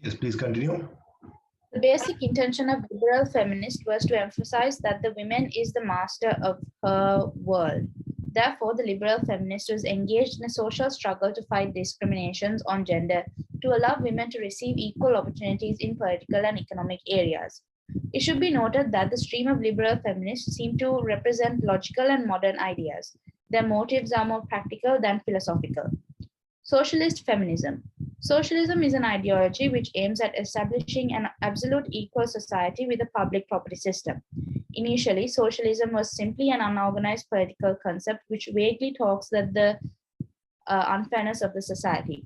Yes, please continue. The basic intention of liberal feminists was to emphasize that the woman is the master of her world. Therefore, the liberal feminist was engaged in a social struggle to fight discriminations on gender to allow women to receive equal opportunities in political and economic areas. It should be noted that the stream of liberal feminists seem to represent logical and modern ideas. Their motives are more practical than philosophical. Socialist feminism. Socialism is an ideology which aims at establishing an absolute equal society with a public property system. Initially, socialism was simply an unorganized political concept which vaguely talks at the unfairness of the society.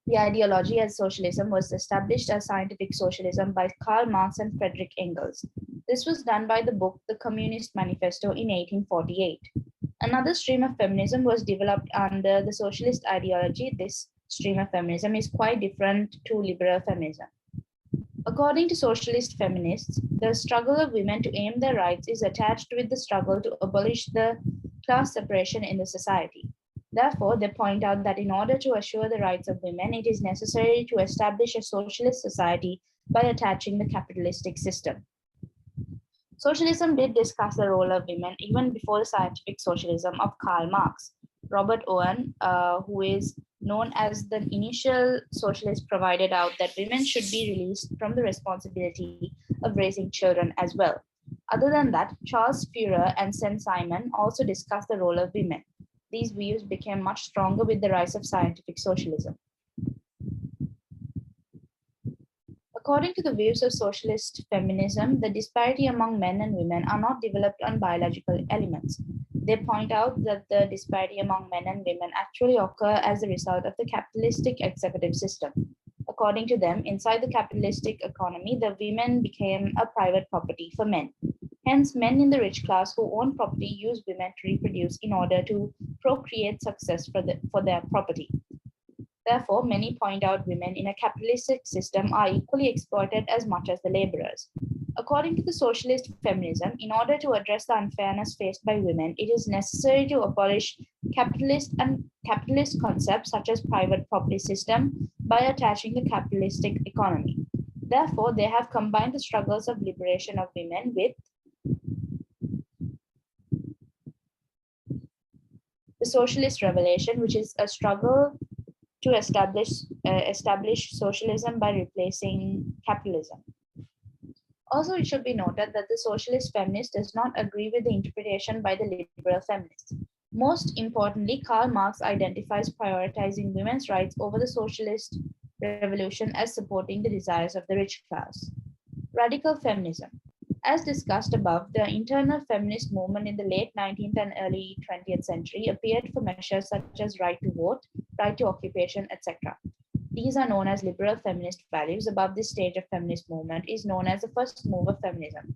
The ideology as socialism was established as scientific socialism by Karl Marx and Friedrich Engels. This was done by the book The Communist Manifesto in 1848. Another stream of feminism was developed under the socialist ideology. This stream of feminism is quite different to liberal feminism. According to socialist feminists, the struggle of women to aim their rights is attached with the struggle to abolish the class separation in the society. Therefore, they point out that in order to assure the rights of women, it is necessary to establish a socialist society by attaching the capitalistic system. Socialism did discuss the role of women even before the scientific socialism of Karl Marx. Robert Owen, who is known as the initial socialist, provided out that women should be released from the responsibility of raising children as well. Other than that, Charles Fourier and Saint-Simon also discussed the role of women. These views became much stronger with the rise of scientific socialism. According to the views of socialist feminism, the disparity among men and women are not developed on biological elements. They point out that the disparity among men and women actually occur as a result of the capitalistic executive system. According to them, inside the capitalistic economy, the women became a private property for men. Hence, men in the rich class who own property use women to reproduce in order to procreate success for their property. Therefore, many point out women in a capitalistic system are equally exploited as much as the laborers. According to the socialist feminism, in order to address the unfairness faced by women, it is necessary to abolish capitalist concepts such as private property system by attaching the capitalistic economy. Therefore, they have combined the struggles of liberation of women with the socialist revolution, which is a struggle to establish socialism by replacing capitalism. Also, it should be noted that the socialist feminist does not agree with the interpretation by the liberal feminists. Most importantly, Karl Marx identifies prioritizing women's rights over the socialist revolution as supporting the desires of the rich class. Radical feminism. As discussed above, the internal feminist movement in the late 19th and early 20th century appeared for measures such as right to vote, right to occupation, etc. These are known as liberal feminist values. Above this stage of feminist movement is known as the first move of feminism.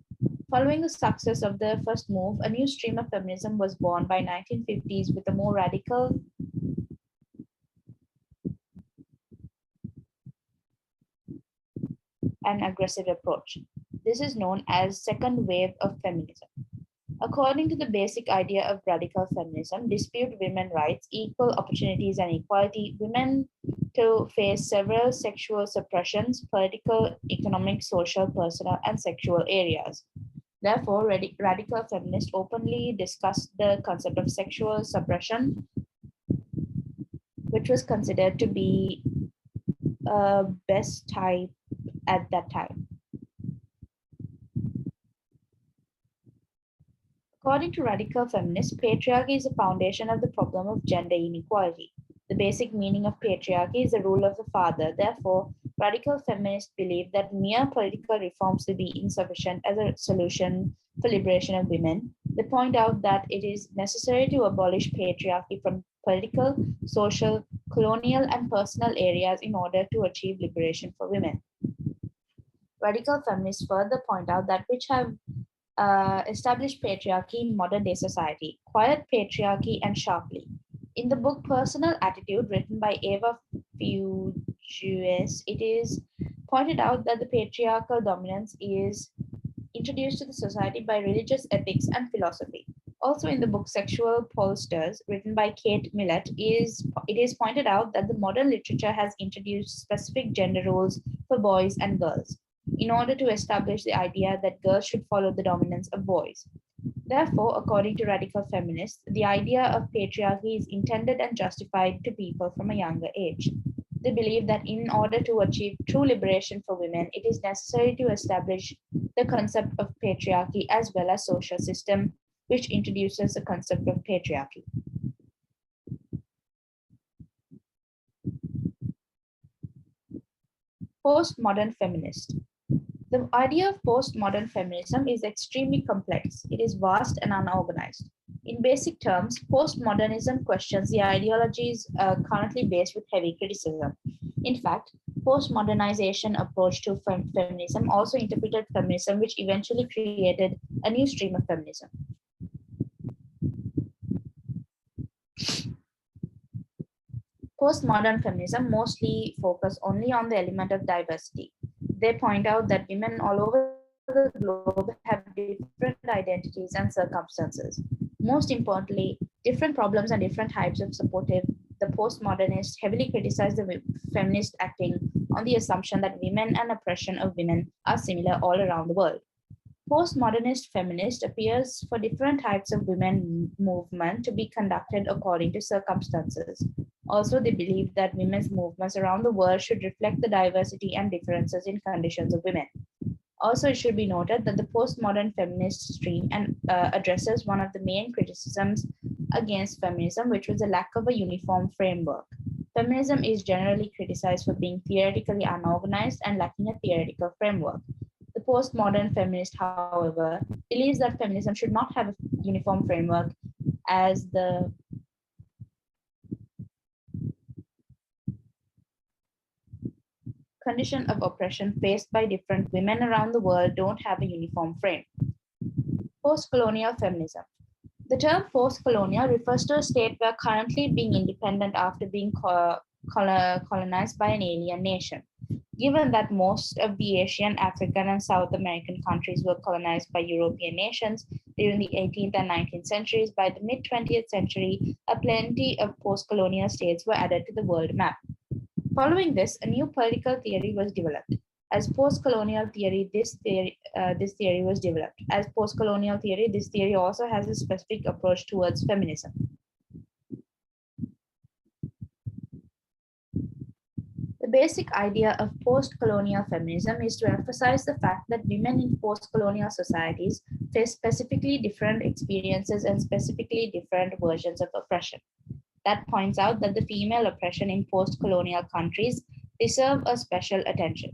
Following the success of the first move, a new stream of feminism was born by 1950s with a more radical and aggressive approach. This is known as second wave of feminism. According to the basic idea of radical feminism, dispute women's rights, equal opportunities and equality, women to face several sexual suppressions, political, economic, social, personal, and sexual areas. Therefore, radical feminists openly discussed the concept of sexual suppression, which was considered to be a best type at that time. According to radical feminists, patriarchy is the foundation of the problem of gender inequality. The basic meaning of patriarchy is the rule of the father. Therefore, radical feminists believe that mere political reforms will be insufficient as a solution for liberation of women. They point out that it is necessary to abolish patriarchy from political, social, colonial, and personal areas in order to achieve liberation for women. Radical feminists further point out that which have established patriarchy in modern day society, quiet patriarchy and sharply. In the book Personal Attitude, written by Eva Fugues, it is pointed out that the patriarchal dominance is introduced to the society by religious ethics and philosophy. Also in the book Sexual Pollsters, written by Kate Millett, it is pointed out that the modern literature has introduced specific gender roles for boys and girls, in order to establish the idea that girls should follow the dominance of boys. Therefore, according to radical feminists, the idea of patriarchy is intended and justified to people from a younger age. They believe that in order to achieve true liberation for women, it is necessary to establish the concept of patriarchy as well as social system, which introduces the concept of patriarchy. Postmodern feminist. The idea of postmodern feminism is extremely complex. It is vast and unorganized. In basic terms, postmodernism questions the ideologies currently based with heavy criticism. In fact, postmodernization approach to feminism also interpreted feminism, which eventually created a new stream of feminism. Postmodern feminism mostly focus only on the element of diversity. They point out that women all over the globe have different identities and circumstances. Most importantly, different problems and different types of supportive. The postmodernists heavily criticize the feminist acting on the assumption that women and oppression of women are similar all around the world. Postmodernist feminist appears for different types of women movement to be conducted according to circumstances. Also, they believe that women's movements around the world should reflect the diversity and differences in conditions of women. Also, it should be noted that the postmodern feminist stream addresses one of the main criticisms against feminism, which was the lack of a uniform framework. Feminism is generally criticized for being theoretically unorganized and lacking a theoretical framework. The postmodern feminist, however, believes that feminism should not have a uniform framework, as the condition of oppression faced by different women around the world don't have a uniform frame. Post-colonial feminism. The term post-colonial refers to a state where currently being independent after being colonized by an alien nation. Given that most of the Asian, African, and South American countries were colonized by European nations during the 18th and 19th centuries, by the mid-20th century, a plenty of post-colonial states were added to the world map. Following this, a new political theory was developed. As post-colonial theory, this theory was developed. As post-colonial theory, this theory also has a specific approach towards feminism. The basic idea of post-colonial feminism is to emphasize the fact that women in post-colonial societies face specifically different experiences and specifically different versions of oppression. That points out that the female oppression in post-colonial countries deserve a special attention.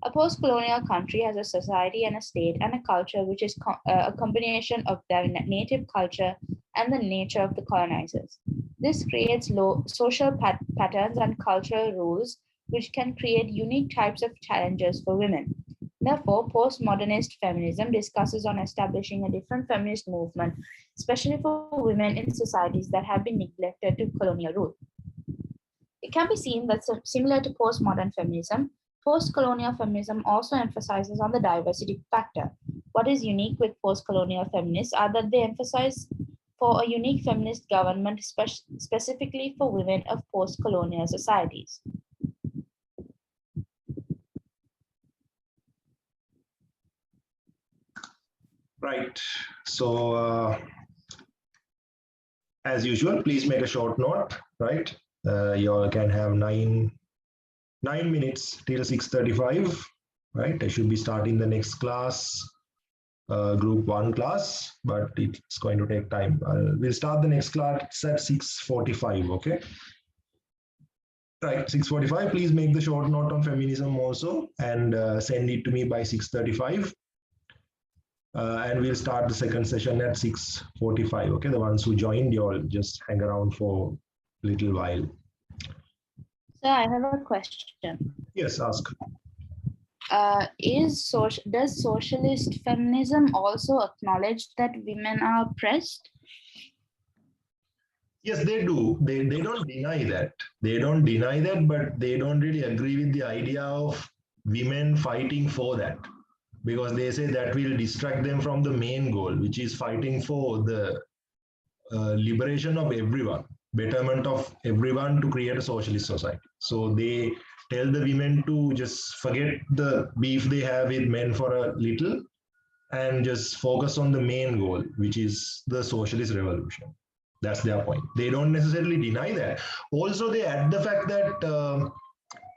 A post-colonial country has a society and a state and a culture which is a combination of their native culture and the nature of the colonizers. This creates social patterns and cultural rules which can create unique types of challenges for women. Therefore, postmodernist feminism discusses on establishing a different feminist movement, especially for women in societies that have been neglected to colonial rule. It can be seen that similar to postmodern feminism, post-colonial feminism also emphasizes on the diversity factor. What is unique with post-colonial feminists are that they emphasize for a unique feminist government specifically for women of post-colonial societies. Right. So, as usual, please make a short note, right? You all can have nine minutes till 6:35, right? I should be starting the next class, group 1 class, but it's going to take time. We'll start the next class at 6:45, okay? Right, 6:45, please make the short note on feminism also and send it to me by 6:35. And we'll start the second session at 6:45, okay? The ones who joined, you all just hang around for a little while. So I have a question. Yes, ask. Does socialist feminism also acknowledge that women are oppressed? Yes, they do. They don't deny that. They don't deny that, but they don't really agree with the idea of women fighting for that, because they say that will distract them from the main goal, which is fighting for the liberation of everyone, betterment of everyone to create a socialist society. So they tell the women to just forget the beef they have with men for a little and just focus on the main goal, which is the socialist revolution. That's their point. They don't necessarily deny that. Also, they add the fact that,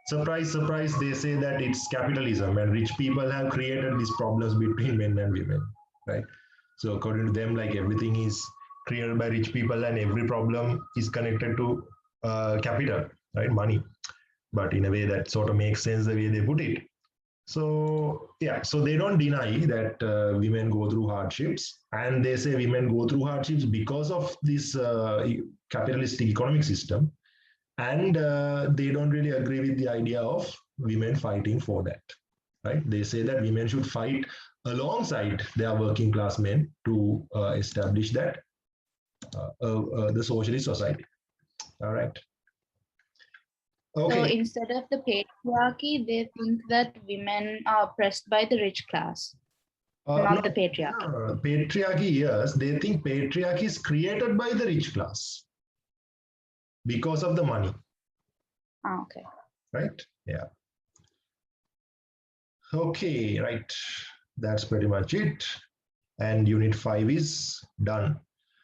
surprise, surprise, they say that it's capitalism and rich people have created these problems between men and women, right? So according to them, like everything is created by rich people and every problem is connected to capital, right? Money. But in a way that sort of makes sense the way they put it. So yeah, so they don't deny that women go through hardships, and they say women go through hardships because of this capitalistic economic system, and they don't really agree with the idea of women fighting for that, right? They say that women should fight alongside their working class men to establish that the socialist society. All right. Okay. So instead of the patriarchy, they think that women are oppressed by the rich class, not the patriarchy. No, patriarchy, yes. They think patriarchy is created by the rich class because of the money. Ah, okay. Right? Yeah. Okay, right. That's pretty much it. And unit 5 is done.